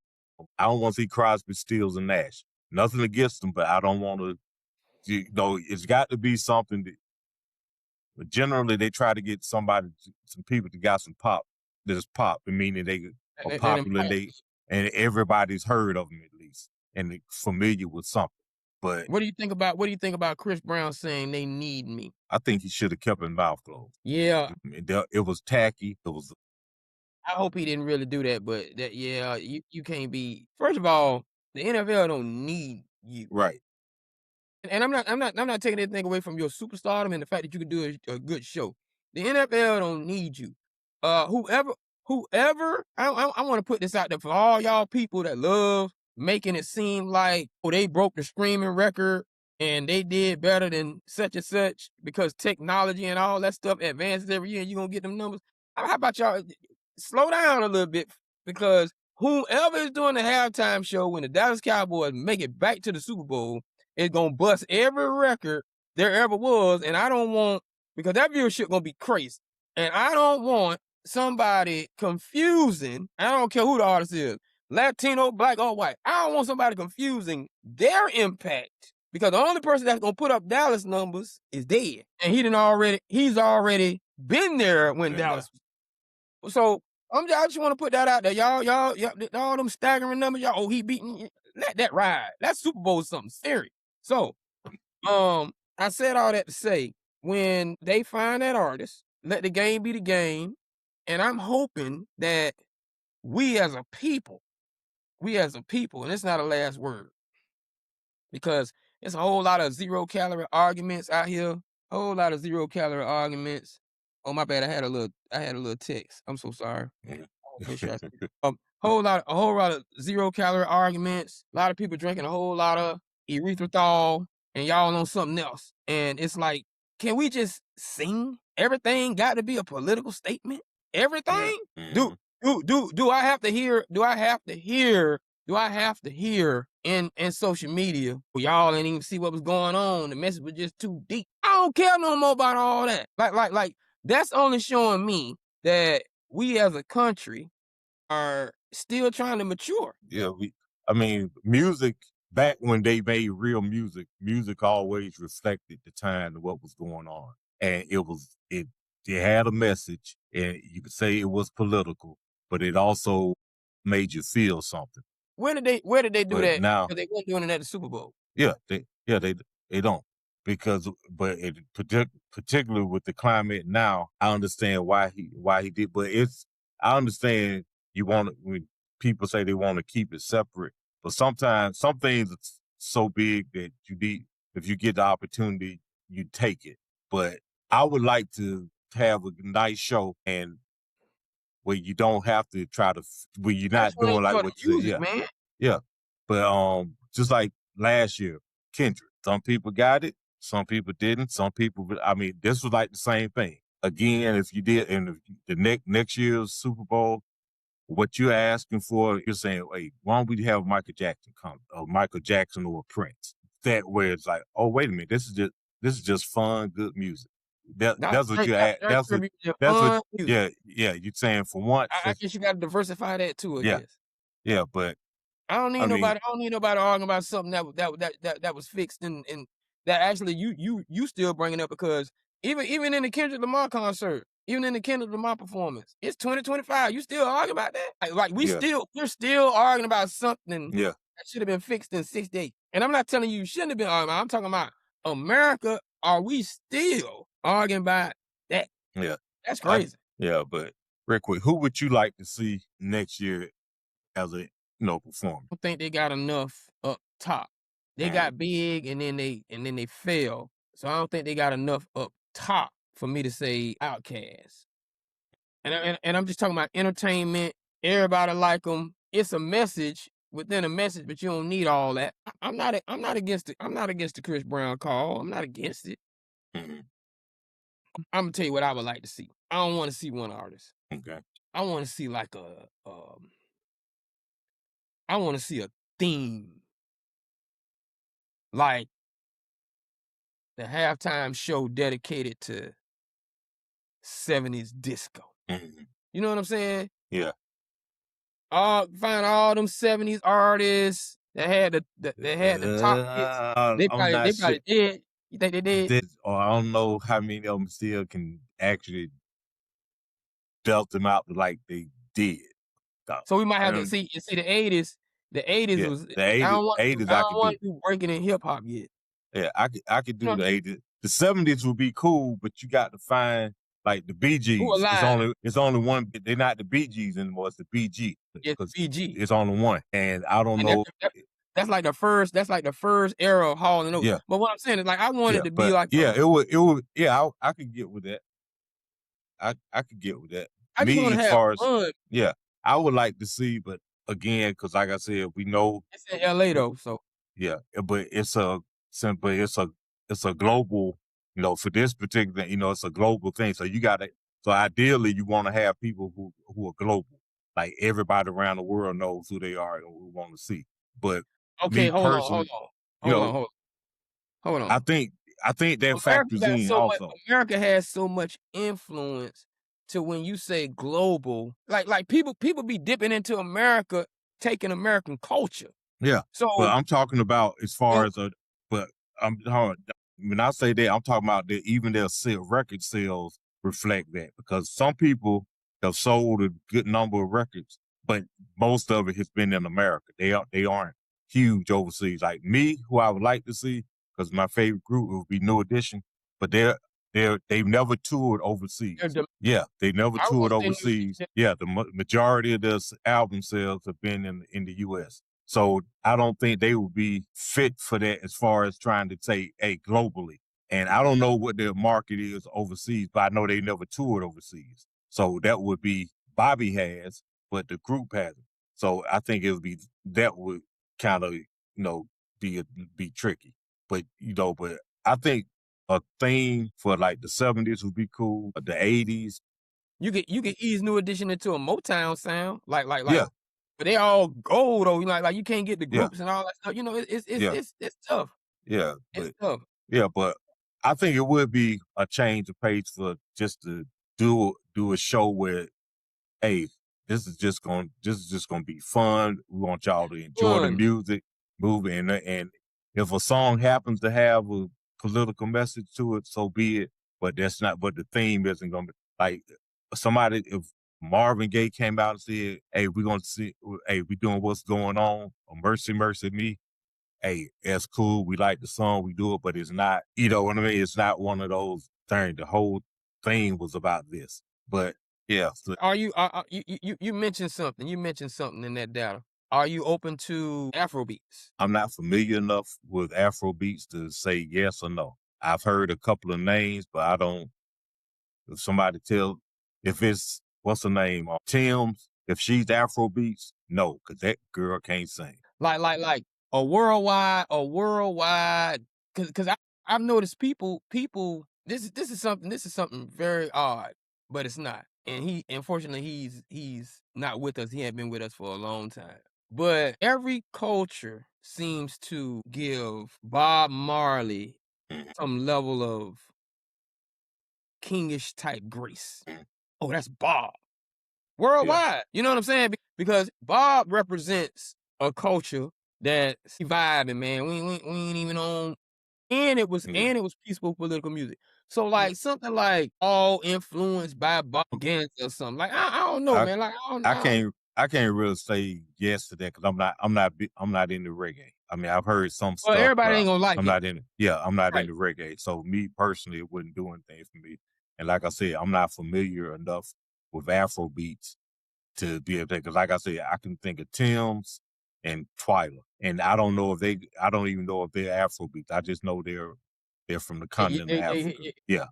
Crosby, Stills, and Nash. Nothing against them, but I don't want to. It's got to be something that. But generally, they try to get some people that got some pop. That's pop, meaning they are popular, and everybody's heard of them at least, and they're familiar with something. But what do you think about Chris Brown saying they need me? I think he should have kept his mouth closed. Yeah, it was tacky. I hope he didn't really do that, but that you can't be. First of all, the NFL don't need you. Right. And I'm not taking anything away from your superstardom and the fact that you can do a good show. The NFL don't need you. Whoever I want to put this out there for all y'all people that love making it seem like they broke the streaming record and they did better than such and such because technology and all that stuff advances every year and you're gonna get them numbers. How about y'all slow down a little bit because whoever is doing the halftime show when the Dallas Cowboys make it back to the Super Bowl is gonna bust every record there ever was, and I don't want because that viewership gonna be crazy, and I don't want somebody confusing. I don't care who the artist is, Latino, black, or white. I don't want somebody confusing their impact because the only person that's gonna put up Dallas numbers is dead, and he's already been there when Dallas. So I just want to put that out there, y'all, all them staggering numbers, y'all. Oh, he beating. Let that ride. That Super Bowl is something serious. So, I said all that to say, when they find that artist, let the game be the game, and I'm hoping that we as a people, and it's not a last word, because there's a whole lot of 0-calorie arguments out here, whole lot of 0-calorie arguments. Oh, my bad, I had a little text. I'm so sorry. Make sure a whole lot of 0-calorie arguments, a lot of people drinking a whole lot of erythritol, and y'all on something else. And it's like, can we just sing? Everything got to be a political statement? Everything? Mhm. Do I have to hear in social media where y'all didn't even see what was going on? The message was just too deep. I don't care no more about all that. Like that's only showing me that we as a country are still trying to mature. Yeah, I mean, music back when they made real music, music always reflected the time and what was going on, and it had a message, and you could say it was political, but it also made you feel something. Where did they do But that? now, Because they weren't doing it at the Super Bowl. yeah, they don't because particularly with the climate now, I understand why he did, but I understand when people say they want to keep it separate, but sometimes some things are so big that if you get the opportunity, you take it. But I would like to have a nice show and where you don't have to where you're I just not want to doing like enjoy what the you said. music, Yeah. man. Yeah. But just like last year, Kendrick, some people got it, some people didn't, I mean, this was like the same thing. Again, if you did in the next year's Super Bowl, what you're asking for, you're saying, hey, why don't we have Michael Jackson come, or Michael Jackson or Prince? That where it's like, oh, wait a minute, this is just fun, good music. That's what you ask. That's what, Fun music. yeah. You're saying for once, I guess you got to diversify that too. I yeah, guess. yeah. But I don't need I mean, nobody. I don't need nobody arguing about something that was fixed and that actually you still bringing up because even in the Kendrick Lamar concert, even in the Kendrick Lamar performance, it's 2025. You still arguing about that? Like yeah, we're still arguing about something yeah, that should have been fixed in 6 days. And I'm not telling you shouldn't have been arguing. I'm talking about America. Are we still arguing about that? yeah. That's crazy. But real quick, who would you like to see next year as a performer? I don't think they got enough up top. They got big and then they fell. So I don't think they got enough up top for me to say outcast. And I'm just talking about entertainment. Everybody like them. It's a message within a message, but you don't need all that. I'm not against it. I'm not against the Chris Brown call. I'm not against it. Mhm. I'm gonna tell you what I would like to see. I don't want to see one artist. Okay. I want to see like I want to see a theme, like the halftime show dedicated to 70s disco. Mhm. You know what I'm saying? Yeah. Find all them 70s artists that had the top hits. They I'm not sure. probably did. You think they did? Or I don't know how many of them still can actually belt them out like they did. So we might have to Um, see the 80s. The 80s yeah, was the I don't want '80s I I don't could want do. to do breaking in hip hop yet. Yeah, I could You know do what the I'm saying? '80s. The '70s would be cool, but you got to find like the Bee Who Gees. alive? It's only one. They're not the Bee Gees anymore. It's the BG It's because BG. it's only one. And I don't And know. that's like the first era of Hall and Oates. Yeah, But what I'm saying is like I want yeah, it to be but like yeah, it would. Yeah, I could get with that. I could get with that. I just want Me, to as have far as fun. yeah, I would like to see, but again, because like I said, we know. It's in LA though, so Yeah, but it's a global, for this particular, it's a global thing. So so ideally you want to have people who are global, like everybody around the world knows who they are and who we want to see. But okay, me hold on, hold personally, on, you hold on, know, hold on, hold I on. think I think that America factors got in so much. also. America has so much influence to when you say global, like people be dipping into America, taking American culture. Yeah, but So I'm talking about as far when as but I'm when I say that, I'm talking about that even their record sales reflect that because some people have sold a good number of records, but most of it has been in America. They aren't huge overseas. Like me, who I would like to see, because my favorite group would be New Edition, but they've never toured they're overseas. Yeah, they never I was toured gonna say overseas. Yeah, the majority of their album sales have been in the U.S. So I don't think they would be fit for that as far as trying to say, hey, globally. And I don't know what their market is overseas, but I know they never toured overseas. So that would be Bobby has, but the group hasn't. So I think it would be that would kind of, be tricky. But I think a theme for like the 70s would be cool, the 80s. you can ease New Edition into a Motown sound, like, Yeah, but they all gold though. Like you can't get the yeah, groups and all that stuff. yeah, It's tough. yeah. It's But tough. Yeah, but I think it would be a change of pace for just to do a show where, hey, this is just gonna be fun. We want y'all to enjoy the Fun. music, movie, and if a song happens to have a political message to it, so be it. But that's not. But the theme isn't gonna be like somebody. If Marvin Gaye came out and said, "Hey, we're gonna see. Hey, we doing what's going on. Or Mercy, Mercy Me." Hey, it's cool. We like the song, we do it, but it's not, you know what I mean? It's not one of those things. The whole thing was about this. But yeah, so Are you you mentioned something. You mentioned something in that data. Are you open to Afro beats? I'm not familiar enough with Afro beats to say yes or no. I've heard a couple of names, but I don't, if somebody if it's, what's her name, Tim's, if she's Afro beats, no, because that girl can't sing. Like a worldwide, because I've noticed people. This is something very odd, but it's not. And unfortunately he's not with us. He hadn't been with us for a long time. But every culture seems to give Bob Marley Mhm, some level of kingish type grace. mhm. Oh, that's Bob. Yeah. Worldwide. You know what I'm saying? Because Bob represents a culture that's vibing, man. We ain't even on Yeah. and it was peaceful political music. So Yeah. like something like all influenced by Bob Gans or something. Like I don't know, I man. Like I I don't can't I can't really say yes to that because I'm not into reggae. I mean, I've heard some well, stuff, everybody but ain't gonna like I'm it. not in it. Yeah, I'm not Right. into reggae. So me personally, it wouldn't do anything for me. And like I said, I'm not familiar enough with Afro beats to be able to. Because like I said, I can think of Tim's and Twyla, and I don't even know if they're Afro beats. I just know they're from the continent of Africa. Yeah,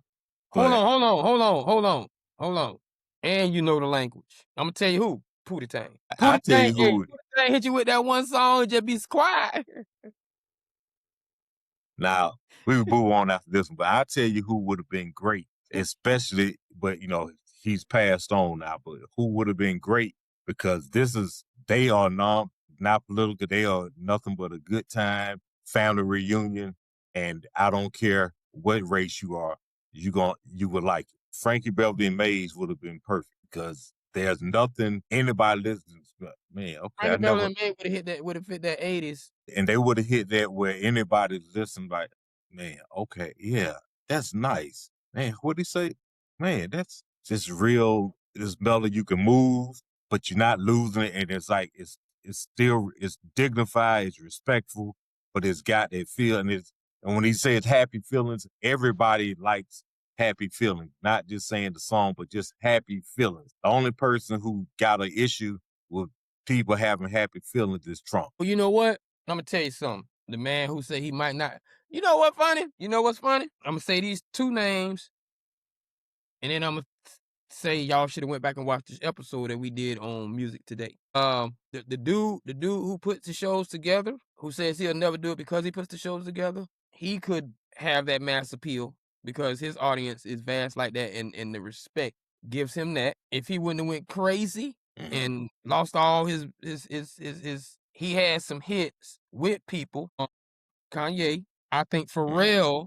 Hold but on, hold on, hold on, hold on, hold on. And you know the language. I'm gonna tell you who. Pootie Tang. I Pootie tell Tang, you yeah, who. Pootie Tang hit you with that one song and just be quiet. Now, we will move on after this one, but I'll tell you who would have been great, especially, but he's passed on now, but who would have been great because they are not political. They are nothing but a good time, family reunion. And I don't care what race you are, you would like it. Frankie Beverly and Mays would have been perfect because there's nothing anybody listens, but man, okay, I Frankie never, Beverly and Maye would have fit that 80s. and they would have hit that where anybody listened like, man, okay, yeah, that's nice. Man, what'd he say? Man, that's just real. This melody you can move, but you're not losing it, and it's like it's dignified, it's respectful, but it's got that feel, and when he says happy feelings, everybody likes. happy feelings, not just saying the song, but just happy feelings. The only person who got an issue with people having happy feelings is Trump. Well, you know what? I'm gonna tell you something. The man who said he might not. You know what funny? You know what's funny? I'm gonna say these two names, and then I'm gonna say y'all should have went back and watched this episode that we did on music today. The dude who puts the shows together, who says he'll never do it because he puts the shows together, he could have that mass appeal because his audience is vast like that, and the respect gives him that. If he wouldn't have went crazy and lost all his, he had some hits with people. Kanye. I think Pharrell's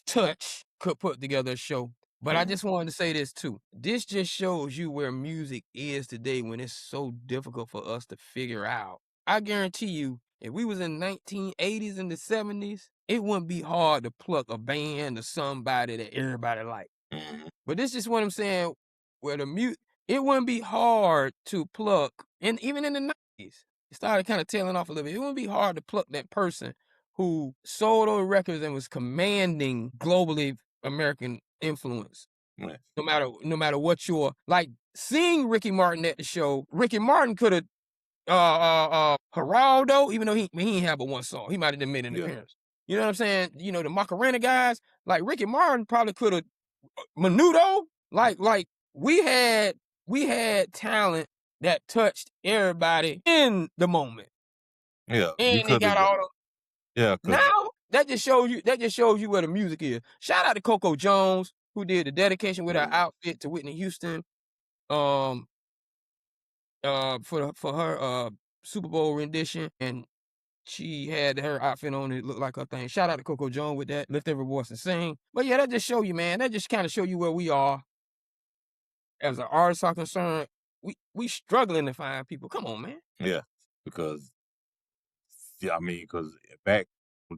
touch could put together a show. But I just wanted to say this too. This just shows you where music is today when it's so difficult for us to figure out. I guarantee you, if we was in 1980s and the 70s, it wouldn't be hard to pluck a band or somebody that everybody liked. But this is what I'm saying, where it wouldn't be hard to pluck, and even in the 90s, it started kind of tailing off a little bit. It wouldn't be hard to pluck that person who sold those records and was commanding globally American influence. Right. No matter what your, like, seeing Ricky Martin at the show, Ricky Martin could have Geraldo, even though he ain't have but one song. He might have made an appearance. You know what I'm saying? You know, the Macarena guys, like Ricky Martin probably could have Menudo. Like we had talent that touched everybody in the moment. Yeah. And they got all the Yeah. Now that just shows you where the music is. Shout out to Coco Jones, who did the dedication with her outfit to Whitney Houston. For her Super Bowl rendition, and she had her outfit on. It looked like her thing. Shout out to Coco Jones with that. Lift every voice and sing. But yeah, that just show you, man. That just kind of show you where we are as an artist are concerned. We struggling to find people. Come on, man. Yeah, because back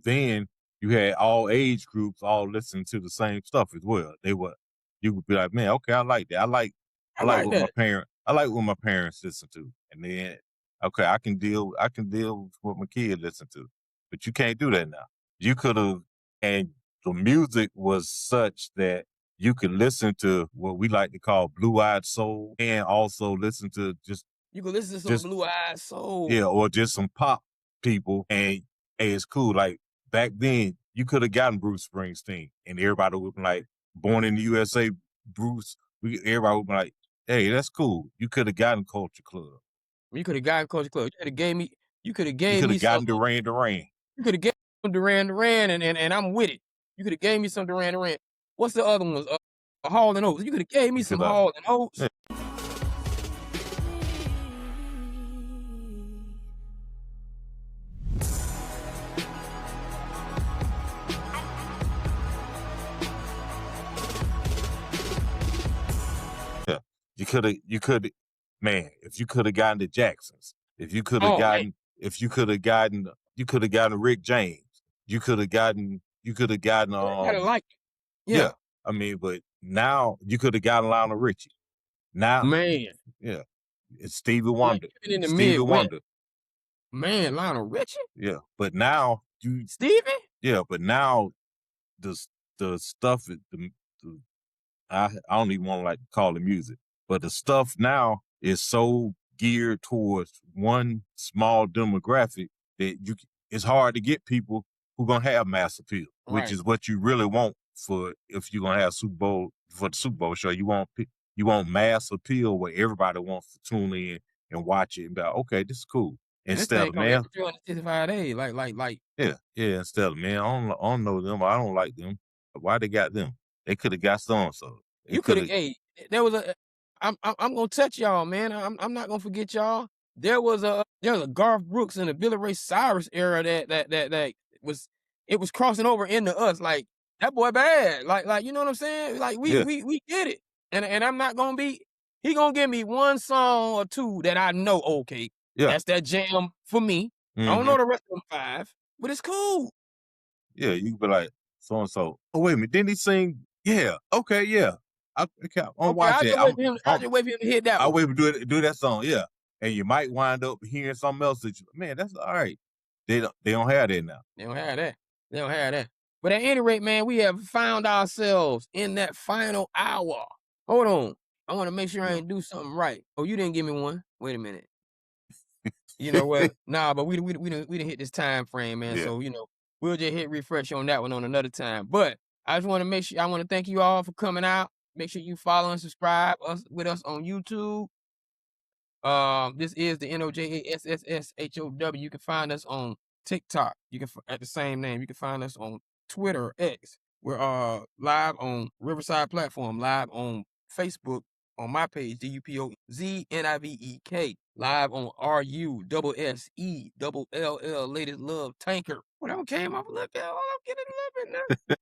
then you had all age groups all listening to the same stuff as well. You would be like, man, okay, I like that. I like what my parents listen to, and then okay, I can deal with what my kid listen to, but you can't do that now. You could have, and the music was such that you could listen to what we like to call blue-eyed soul, and also listen to you could listen to some blue-eyed soul. Yeah, or just some pop people, and hey, it's cool. Like back then, you could have gotten Bruce Springsteen, and everybody would be like, "Born in the USA, Bruce." Everybody would be like, "Hey, that's cool." You could have gotten Culture Club. You could have gotten Culture Club. You could have gave me. You could have gotten Duran Duran. You could have gave me some Duran Duran, and I'm with it. You could have gave me some Duran Duran. What's the other ones? Hall and Oates. You could have gave me some Hall and Oates. Yeah. You could, man, if you could have gotten the Jacksons, if you could have gotten Rick James, you could have gotten, Yeah. I mean, but now you could have gotten Lionel Richie. Now, man, yeah, it's Stevie Wonder. Wonder. Man, Lionel Richie. Yeah, but now Stevie. Yeah, but now the stuff I don't even want to call it music, but the stuff now is so geared towards one small demographic that it's hard to get people who gonna have mass appeal, which is what you really want if you're gonna have the Super Bowl show. You want mass appeal where everybody wants to tune in and watch it and be like, okay, this is cool. Instead of, man, 365 days, like. Yeah. Instead of, man, I don't know them. I don't like them. Why they got them? They could have got so. You could have. Hey, there was a. I'm gonna touch y'all, man. I'm not gonna forget y'all. There was a Garth Brooks and the Billy Ray Cyrus era that was crossing over into us. Like, that boy bad. Like you know what I'm saying? Like we get it. And I'm not gonna be. He gonna give me one song or two that I know. Okay, that's that jam for me. I don't know the rest of them 5, but it's cool. Yeah, you can be like so and so. Oh wait a minute, didn't he sing? Yeah. Okay. Yeah. I'm watching it. I'll just wait for him to hit that. I'll wait for do that song. Yeah, and you might wind up hearing something else that man, that's all right. They don't have that now. They don't have that. But at any rate, man, we have found ourselves in that final hour. Hold on. I want to make sure I ain't do something right. Oh, you didn't give me one. Wait a minute. You know what? Nah, but we didn't hit this time frame, man. Yeah. So, we'll just hit refresh on that one on another time. But I just want to make sure, I want to thank you all for coming out. Make sure you follow and subscribe with us on YouTube. This is the NOJASSSHOW. You can find us on TikTok. You can at the same name. You can find us on Twitter, X. We're live on Riverside platform, live on Facebook on my page, DUPOZNIVEK, live on RUSSELL Ladies Love Tanker. Whatever came up, look at, I'm getting a little bit now.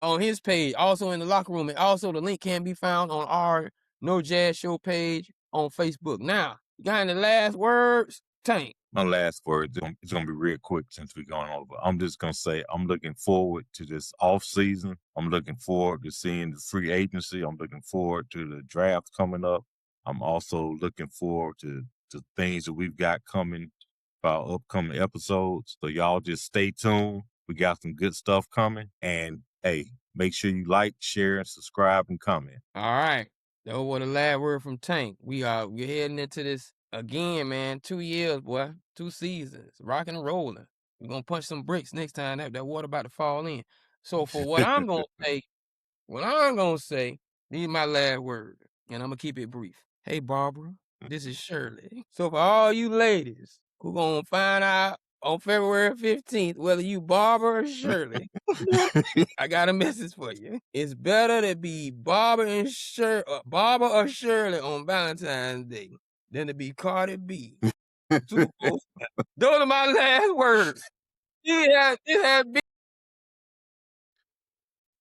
On his page, also in the locker room, and also the link can be found on our No Jazz Show page on Facebook. Now, you got any last words, Tank? My last word, it's going to be real quick since we're going over. I'm just going to say I'm looking forward to this off season. I'm looking forward to seeing the free agency. I'm looking forward to the draft coming up. I'm also looking forward to things that we've got coming for our upcoming episodes. So y'all just stay tuned. We got some good stuff coming. And hey, make sure you like, share, and subscribe and comment. All right. That was the last word from Tank. We're heading into this again, man. 2 years, boy. 2 seasons. Rocking and rolling. We're gonna punch some bricks next time. That water about to fall in. So for what I'm gonna say, these are my last words. And I'm gonna keep it brief. Hey Barbara, this is Shirley. So for all you ladies who gonna find out on February 15th whether you Barbara or Shirley, I got a message for you. It's better to be Barbara or Shirley on Valentine's Day than to be Cardi B. Those are my last words. This has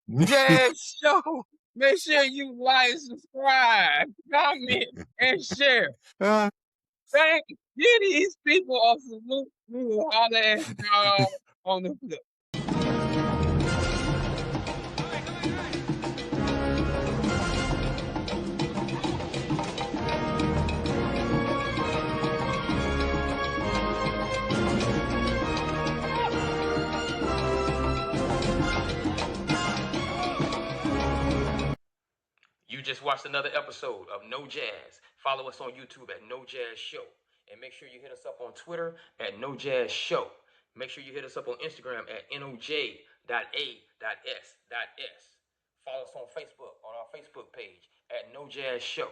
been Jazz Show. Make sure you like, subscribe, comment, and share. Thank you, these people of salute. We will holler at y'all on the flip. You just watched another episode of No Jazz. Follow us on YouTube at No Jazz Show. And make sure you hit us up on Twitter at No Jazz Show. Make sure you hit us up on Instagram at NOJ.A.S.S. Follow us on Facebook, on our Facebook page at No Jazz Show.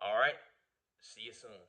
All right? See you soon.